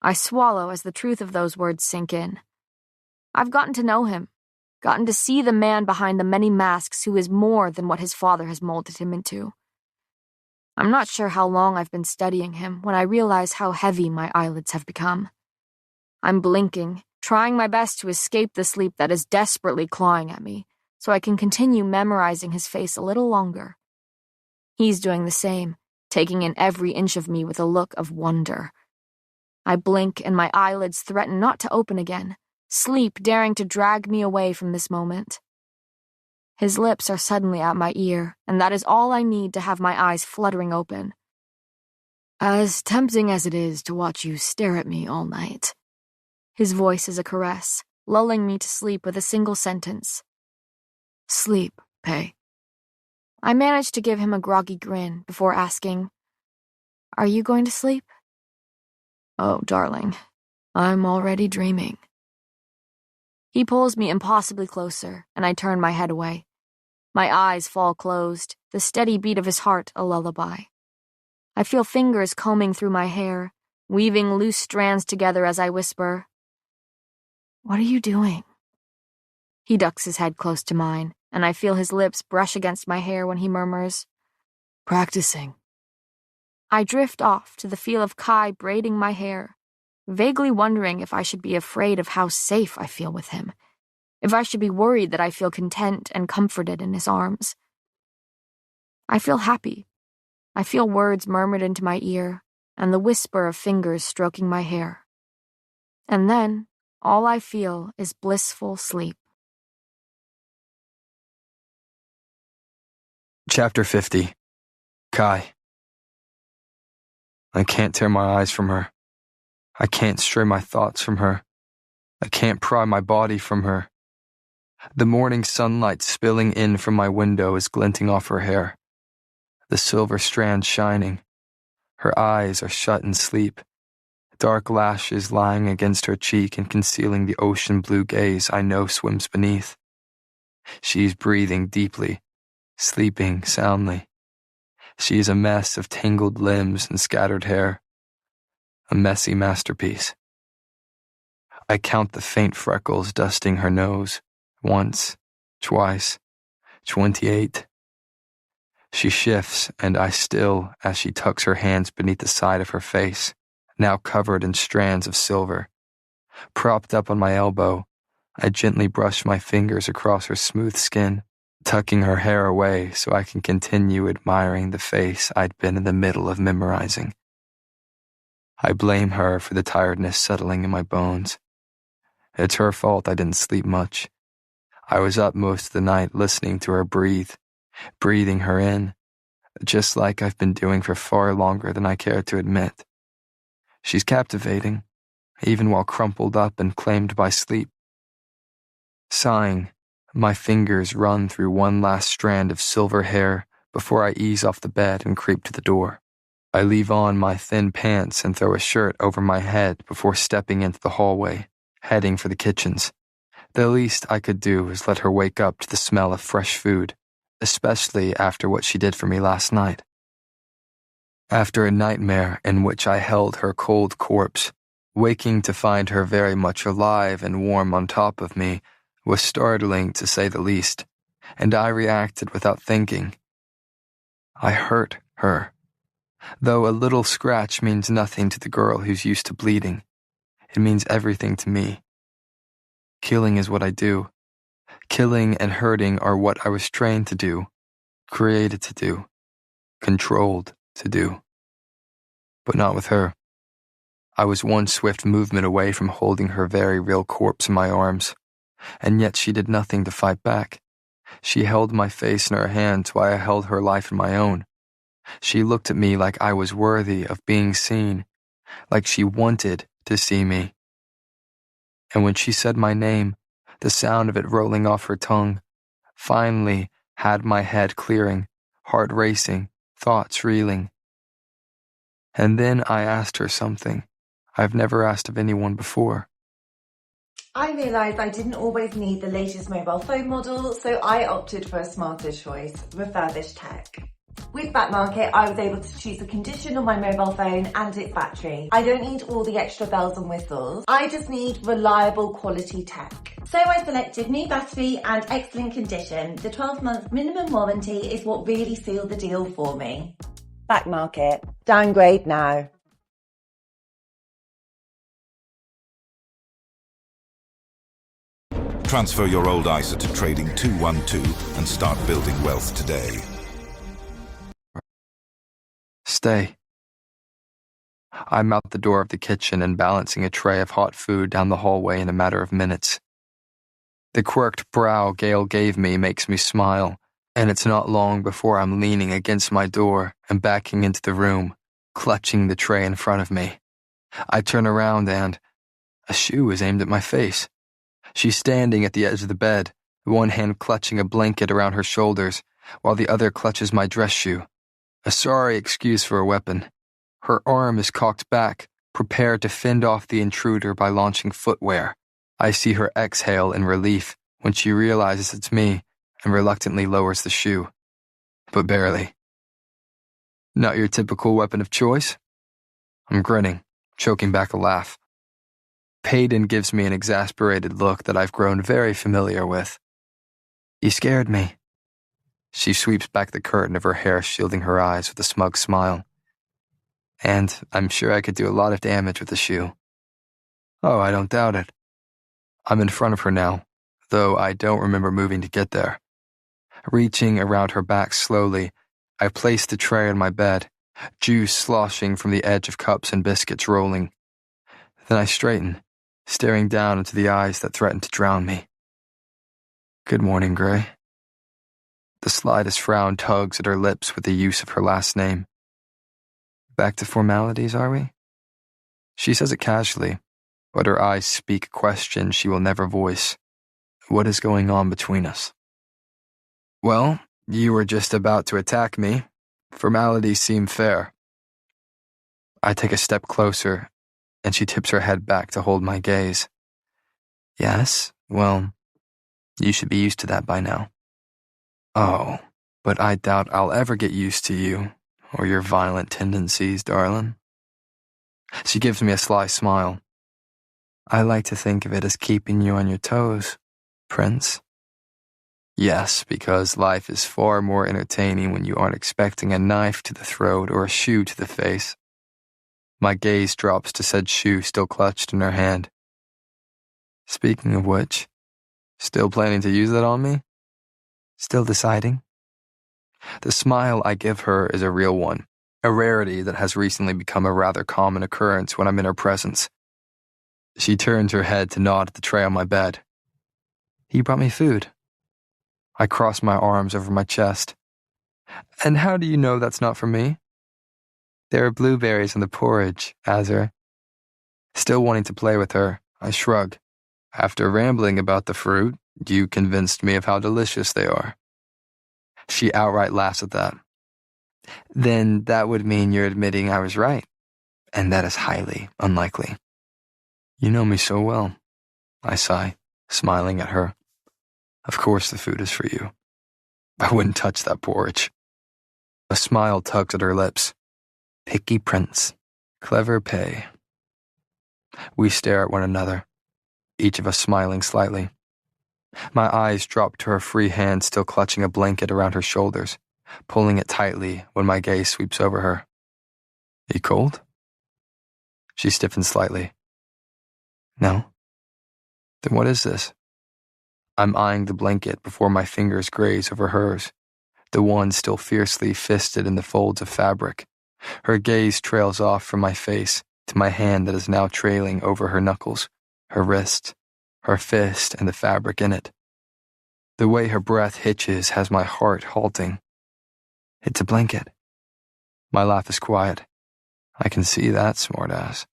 I swallow as the truth of those words sink in. I've gotten to know him, gotten to see the man behind the many masks who is more than what his father has molded him into. I'm not sure how long I've been studying him when I realize how heavy my eyelids have become. I'm blinking, trying my best to escape the sleep that is desperately clawing at me, so I can continue memorizing his face a little longer. He's doing the same, taking in every inch of me with a look of wonder. I blink and my eyelids threaten not to open again, sleep daring to drag me away from this moment. His lips are suddenly at my ear, and that is all I need to have my eyes fluttering open. As tempting as it is to watch you stare at me all night. His voice is a caress, lulling me to sleep with a single sentence. Sleep, Pei. I managed to give him a groggy grin before asking, Are you going to sleep? Oh, darling, I'm already dreaming. He pulls me impossibly closer, and I turn my head away. My eyes fall closed, the steady beat of his heart a lullaby. I feel fingers combing through my hair, weaving loose strands together as I whisper, What are you doing? He ducks his head close to mine, and I feel his lips brush against my hair when he murmurs, Practicing. I drift off to the feel of Kai braiding my hair, vaguely wondering if I should be afraid of how safe I feel with him, if I should be worried that I feel content and comforted in his arms. I feel happy. I feel words murmured into my ear, and the whisper of fingers stroking my hair. And then, all I feel is blissful sleep. Chapter 50. Kai. I can't tear my eyes from her. I can't stray my thoughts from her. I can't pry my body from her. The morning sunlight spilling in from my window is glinting off her hair, the silver strands shining. Her eyes are shut in sleep, dark lashes lying against her cheek and concealing the ocean blue gaze I know swims beneath. She's breathing deeply, sleeping soundly. She is a mess of tangled limbs and scattered hair, a messy masterpiece. I count the faint freckles dusting her nose, once, twice, 28. She shifts, and I still as she tucks her hands beneath the side of her face, now covered in strands of silver. Propped up on my elbow, I gently brush my fingers across her smooth skin, tucking her hair away so I can continue admiring the face I'd been in the middle of memorizing. I blame her for the tiredness settling in my bones. It's her fault I didn't sleep much. I was up most of the night listening to her breathe, breathing her in, just like I've been doing for far longer than I care to admit. She's captivating, even while crumpled up and claimed by sleep. Sighing, my fingers run through one last strand of silver hair before I ease off the bed and creep to the door. I leave on my thin pants and throw a shirt over my head before stepping into the hallway, heading for the kitchens. The least I could do is let her wake up to the smell of fresh food, especially after what she did for me last night. After a nightmare in which I held her cold corpse, waking to find her very much alive and warm on top of me was startling to say the least, and I reacted without thinking. I hurt her. Though a little scratch means nothing to the girl who's used to bleeding, it means everything to me. Killing is what I do. Killing and hurting are what I was trained to do, created to do, controlled to do. But not with her. I was one swift movement away from holding her very real corpse in my arms, and yet she did nothing to fight back. She held my face in her hands while I held her life in my own. She looked at me like I was worthy of being seen, like she wanted to see me. And when she said my name, the sound of it rolling off her tongue, finally had my head clearing, heart racing, thoughts reeling. And then I asked her something I've never asked of anyone before. I realised I didn't always need the latest mobile phone model, so I opted for a smarter choice, refurbished tech. With Back Market, I was able to choose the condition of my mobile phone and its battery. I don't need all the extra bells and whistles. I just need reliable quality tech. So I selected new battery and excellent condition. The 12-month minimum warranty is what really sealed the deal for me. Back Market. Downgrade now. Transfer your old ISA to Trading 212 and start building wealth today. Stay. I'm out the door of the kitchen and balancing a tray of hot food down the hallway in a matter of minutes. The quirked brow Gail gave me makes me smile, and it's not long before I'm leaning against my door and backing into the room, clutching the tray in front of me. I turn around and a shoe is aimed at my face. She's standing at the edge of the bed, one hand clutching a blanket around her shoulders, while the other clutches my dress shoe. A sorry excuse for a weapon. Her arm is cocked back, prepared to fend off the intruder by launching footwear. I see her exhale in relief when she realizes it's me and reluctantly lowers the shoe. But barely. Not your typical weapon of choice? I'm grinning, choking back a laugh. Payton gives me an exasperated look that I've grown very familiar with. You scared me. She sweeps back the curtain of her hair, shielding her eyes with a smug smile. And I'm sure I could do a lot of damage with a shoe. Oh, I don't doubt it. I'm in front of her now, though I don't remember moving to get there. Reaching around her back slowly, I place the tray on my bed, juice sloshing from the edge of cups and biscuits rolling. Then I straighten, staring down into the eyes that threaten to drown me. Good morning, Gray. The slightest frown tugs at her lips with the use of her last name. Back to formalities, are we? She says it casually, but her eyes speak a question she will never voice. What is going on between us? Well, you were just about to attack me. Formalities seem fair. I take a step closer, and she tips her head back to hold my gaze. Yes, well, you should be used to that by now. Oh, but I doubt I'll ever get used to you, or your violent tendencies, darling. She gives me a sly smile. I like to think of it as keeping you on your toes, Prince. Yes, because life is far more entertaining when you aren't expecting a knife to the throat or a shoe to the face. My gaze drops to said shoe still clutched in her hand. Speaking of which, still planning to use that on me? Still deciding? The smile I give her is a real one, a rarity that has recently become a rather common occurrence when I'm in her presence. She turns her head to nod at the tray on my bed. You brought me food. I cross my arms over my chest. And how do you know that's not for me? There are blueberries in the porridge, Azur. Still wanting to play with her, I shrug. After rambling about the fruit, you convinced me of how delicious they are. She outright laughs at that. Then that would mean you're admitting I was right, and that is highly unlikely. You know me so well, I sigh, smiling at her. Of course the food is for you. I wouldn't touch that porridge. A smile tugs at her lips. Picky Prince. Clever pay. We stare at one another, each of us smiling slightly. My eyes drop to her free hand still clutching a blanket around her shoulders, pulling it tightly when my gaze sweeps over her. You cold? She stiffens slightly. No. Then what is this? I'm eyeing the blanket before my fingers graze over hers, the one still fiercely fisted in the folds of fabric. Her gaze trails off from my face to my hand that is now trailing over her knuckles, her wrist, her fist, and the fabric in it. The way her breath hitches has my heart halting. It's a blanket. My laugh is quiet. I can see that, smartass.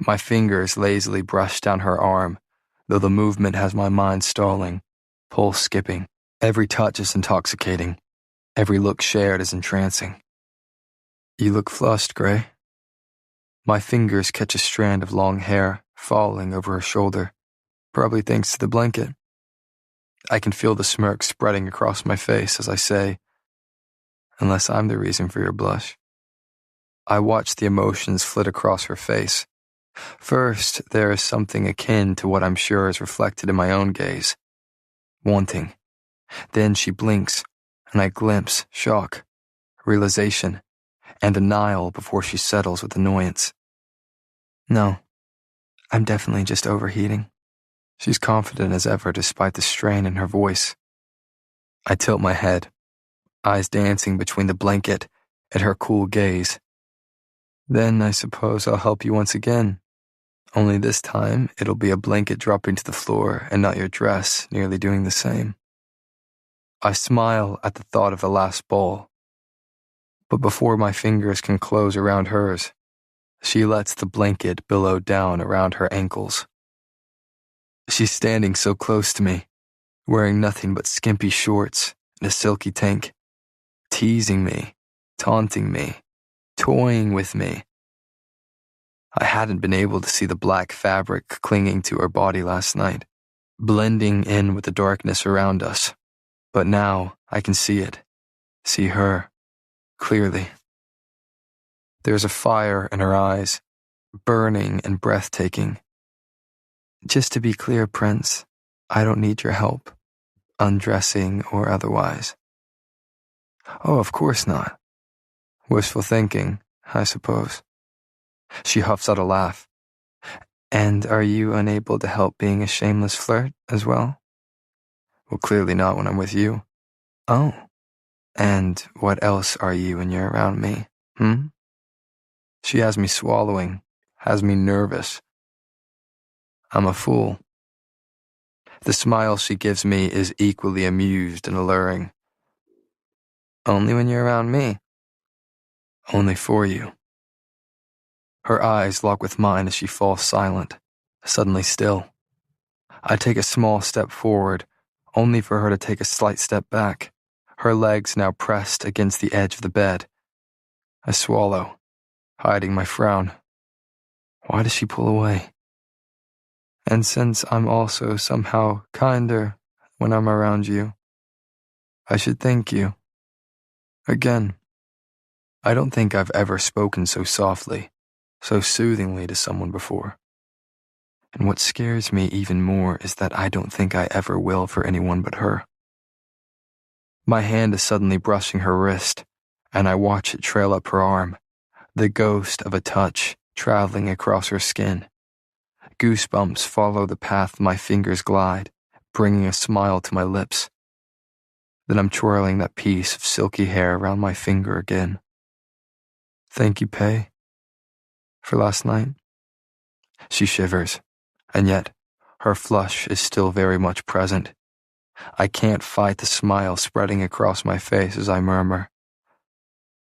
My fingers lazily brush down her arm, though the movement has my mind stalling, pulse skipping. Every touch is intoxicating. Every look shared is entrancing. You look flushed, Gray. My fingers catch a strand of long hair falling over her shoulder, probably thanks to the blanket. I can feel the smirk spreading across my face as I say, unless I'm the reason for your blush. I watch the emotions flit across her face. First, there is something akin to what I'm sure is reflected in my own gaze. Wanting. Then she blinks, and I glimpse shock, realization, and denial before she settles with annoyance. No, I'm definitely just overheating. She's confident as ever despite the strain in her voice. I tilt my head, eyes dancing between the blanket and her cool gaze. Then I suppose I'll help you once again. Only this time, it'll be a blanket dropping to the floor and not your dress nearly doing the same. I smile at the thought of the last bowl. But before my fingers can close around hers, she lets the blanket billow down around her ankles. She's standing so close to me, wearing nothing but skimpy shorts and a silky tank, teasing me, taunting me, toying with me. I hadn't been able to see the black fabric clinging to her body last night, blending in with the darkness around us. But now I can see it, see her, clearly. There's a fire in her eyes, burning and breathtaking. Just to be clear, Prince, I don't need your help, undressing or otherwise. Oh, of course not. Wishful thinking, I suppose. She huffs out a laugh. And are you unable to help being a shameless flirt as well? Well, clearly not when I'm with you. Oh. And what else are you when you're around me, She has me swallowing, has me nervous. I'm a fool. The smile she gives me is equally amused and alluring. Only when you're around me. Only for you. Her eyes lock with mine as she falls silent, suddenly still. I take a small step forward, only for her to take a slight step back, her legs now pressed against the edge of the bed. I swallow, hiding my frown. Why does she pull away? And since I'm also somehow kinder when I'm around you, I should thank you. Again, I don't think I've ever spoken so softly, so soothingly to someone before. And what scares me even more is that I don't think I ever will for anyone but her. My hand is suddenly brushing her wrist, and I watch it trail up her arm, the ghost of a touch traveling across her skin. Goosebumps follow the path my fingers glide, bringing a smile to my lips. Then I'm twirling that piece of silky hair around my finger again. Thank you, Pei, for last night. She shivers, and yet her flush is still very much present. I can't fight the smile spreading across my face as I murmur,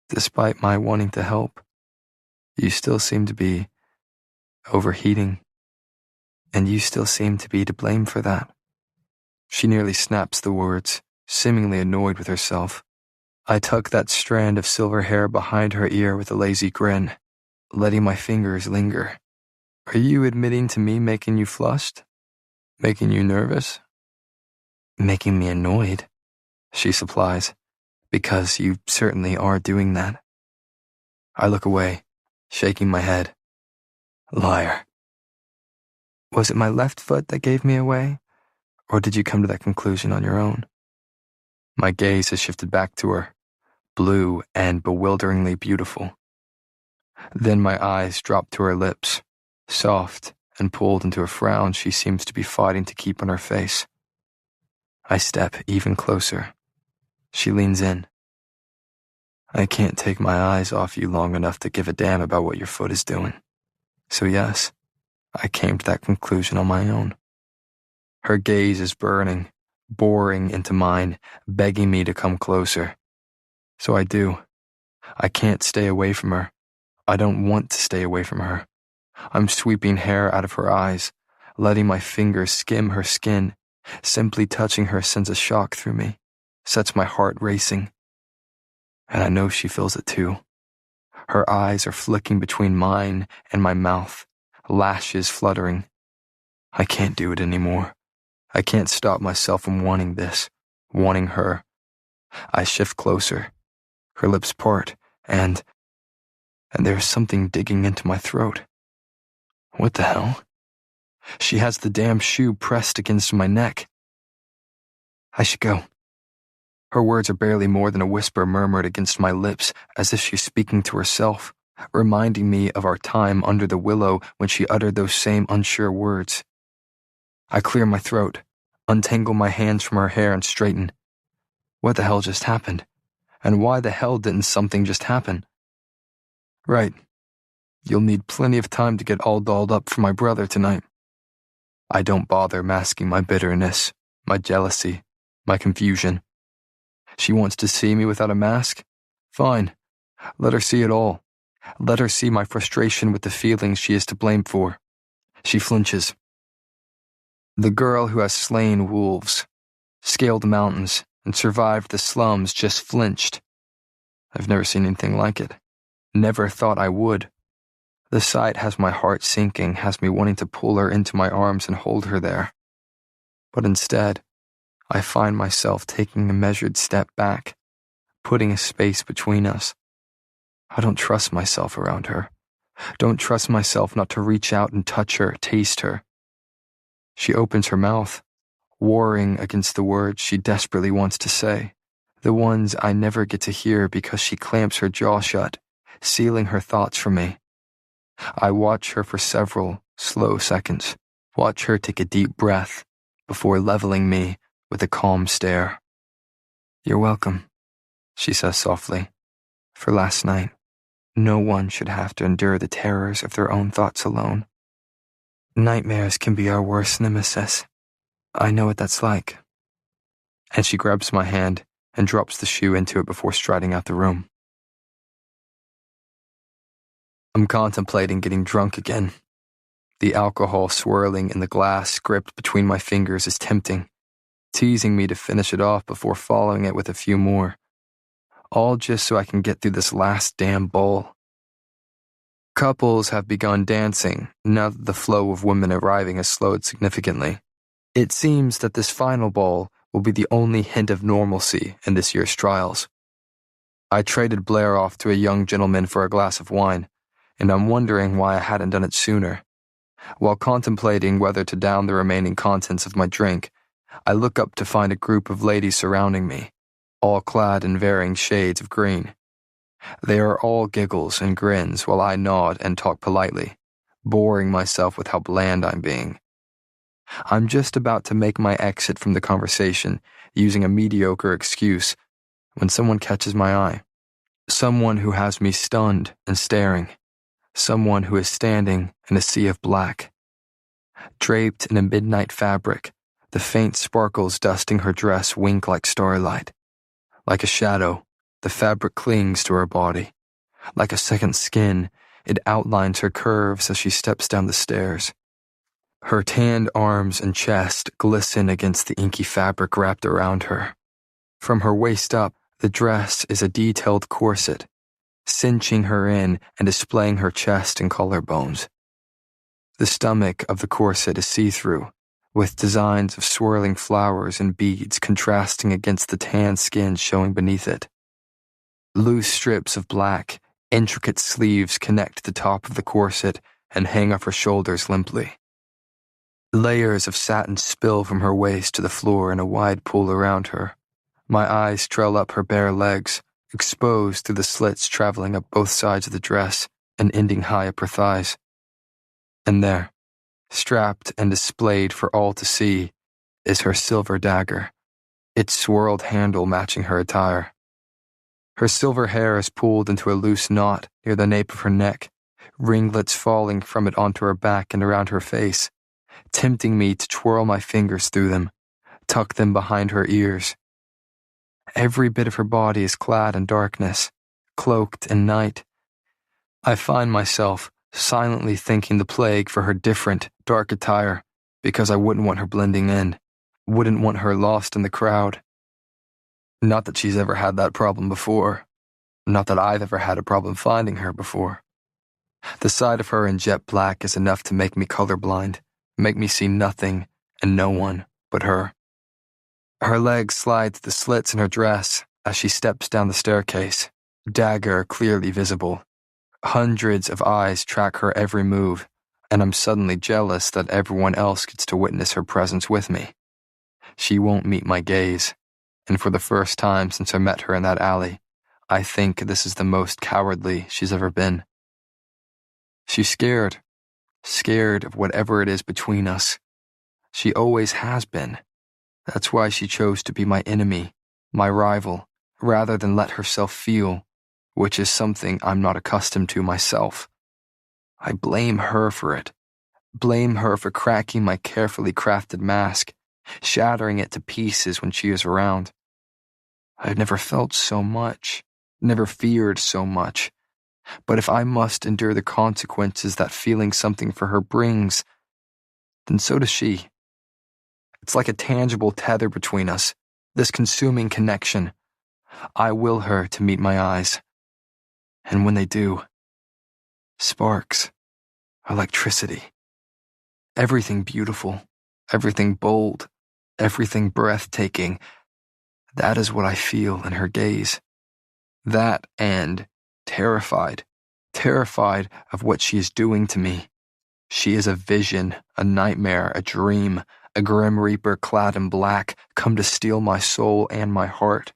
despite my wanting to help, you still seem to be overheating, and you still seem to be to blame for that. She nearly snaps the words, seemingly annoyed with herself. I tuck that strand of silver hair behind her ear with a lazy grin, letting my fingers linger. Are you admitting to me making you flushed? Making you nervous? Making me annoyed, she supplies, because you certainly are doing that. I look away, shaking my head. Liar. Was it my left foot that gave me away, or did you come to that conclusion on your own? My gaze has shifted back to her, blue and bewilderingly beautiful. Then my eyes drop to her lips, soft and pulled into a frown she seems to be fighting to keep on her face. I step even closer. She leans in. I can't take my eyes off you long enough to give a damn about what your foot is doing. So yes, I came to that conclusion on my own. Her gaze is burning, boring into mine, begging me to come closer. So I do. I can't stay away from her. I don't want to stay away from her. I'm sweeping hair out of her eyes, letting my fingers skim her skin. Simply touching her sends a shock through me, sets my heart racing. And I know she feels it too. Her eyes are flicking between mine and my mouth, lashes fluttering. I can't do it anymore. I can't stop myself from wanting this, wanting her. I shift closer. Her lips part, and there's something digging into my throat. What the hell? She has the damn shoe pressed against my neck. I should go. Her words are barely more than a whisper murmured against my lips, as if she's speaking to herself, reminding me of our time under the willow when she uttered those same unsure words. I clear my throat, untangle my hands from her hair and straighten. What the hell just happened? And why the hell didn't something just happen? Right. You'll need plenty of time to get all dolled up for my brother tonight. I don't bother masking my bitterness, my jealousy, my confusion. She wants to see me without a mask? Fine. Let her see it all. Let her see my frustration with the feelings she is to blame for. She flinches. The girl who has slain wolves, scaled mountains, and survived the slums just flinched. I've never seen anything like it. Never thought I would. The sight has my heart sinking, has me wanting to pull her into my arms and hold her there. But instead, I find myself taking a measured step back, putting a space between us. I don't trust myself around her. Don't trust myself not to reach out and touch her, taste her. She opens her mouth, warring against the words she desperately wants to say, the ones I never get to hear because she clamps her jaw shut, sealing her thoughts from me. I watch her for several slow seconds, watch her take a deep breath before leveling me with a calm stare. "You're welcome," she says softly. "For last night, no one should have to endure the terrors of their own thoughts alone. Nightmares can be our worst nemesis. I know what that's like." And she grabs my hand and drops the shoe into it before striding out the room. I'm contemplating getting drunk again. The alcohol swirling in the glass gripped between my fingers is tempting, teasing me to finish it off before following it with a few more. All just so I can get through this last damn bowl. Couples have begun dancing now that the flow of women arriving has slowed significantly. It seems that this final ball will be the only hint of normalcy in this year's trials. I traded Blair off to a young gentleman for a glass of wine, and I'm wondering why I hadn't done it sooner. While contemplating whether to down the remaining contents of my drink, I look up to find a group of ladies surrounding me, all clad in varying shades of green. They are all giggles and grins while I nod and talk politely, boring myself with how bland I'm being. I'm just about to make my exit from the conversation using a mediocre excuse when someone catches my eye. Someone who has me stunned and staring. Someone who is standing in a sea of black. Draped in a midnight fabric, the faint sparkles dusting her dress wink like starlight. Like a shadow, the fabric clings to her body. Like a second skin, it outlines her curves as she steps down the stairs. Her tanned arms and chest glisten against the inky fabric wrapped around her. From her waist up, the dress is a detailed corset, cinching her in and displaying her chest and collarbones. The stomach of the corset is see-through, with designs of swirling flowers and beads contrasting against the tan skin showing beneath it. Loose strips of black, intricate sleeves connect the top of the corset and hang off her shoulders limply. Layers of satin spill from her waist to the floor in a wide pool around her. My eyes trail up her bare legs, exposed through the slits traveling up both sides of the dress and ending high up her thighs. And there, strapped and displayed for all to see, is her silver dagger, its swirled handle matching her attire. Her silver hair is pulled into a loose knot near the nape of her neck, ringlets falling from it onto her back and around her face, tempting me to twirl my fingers through them, tuck them behind her ears. Every bit of her body is clad in darkness, cloaked in night. I find myself silently thanking the plague for her different, dark attire, because I wouldn't want her blending in, wouldn't want her lost in the crowd. Not that she's ever had that problem before. Not that I've ever had a problem finding her before. The sight of her in jet black is enough to make me colorblind, make me see nothing and no one but her. Her legs slide through the slits in her dress as she steps down the staircase, dagger clearly visible. Hundreds of eyes track her every move, and I'm suddenly jealous that everyone else gets to witness her presence with me. She won't meet my gaze, and for the first time since I met her in that alley, I think this is the most cowardly she's ever been. She's scared of whatever it is between us. She always has been. That's why she chose to be my enemy, my rival, rather than let herself feel, which is something I'm not accustomed to myself. I blame her for it. Blame her for cracking my carefully crafted mask, shattering it to pieces when she is around. I've never felt so much, never feared so much. But if I must endure the consequences that feeling something for her brings, then so does she. It's like a tangible tether between us, this consuming connection. I will her to meet my eyes. And when they do, sparks, electricity. Everything beautiful, everything bold, everything breathtaking. That is what I feel in her gaze. That and terrified of what she is doing to me. She is a vision, a nightmare, a dream, a grim reaper clad in black, come to steal my soul and my heart.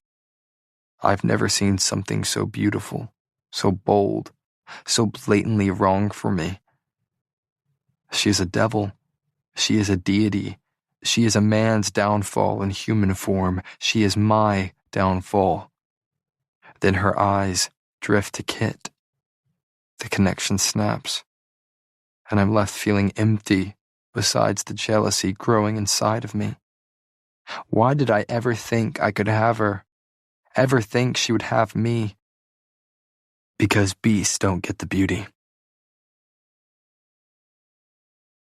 I've never seen something so beautiful, so bold, so blatantly wrong for me. She is a devil. She is a deity. She is a man's downfall in human form. She is my downfall. Then her eyes drift to Kit. The connection snaps, and I'm left feeling empty besides the jealousy growing inside of me. Why did I ever think I could have her? Ever think she would have me? Because beasts don't get the beauty.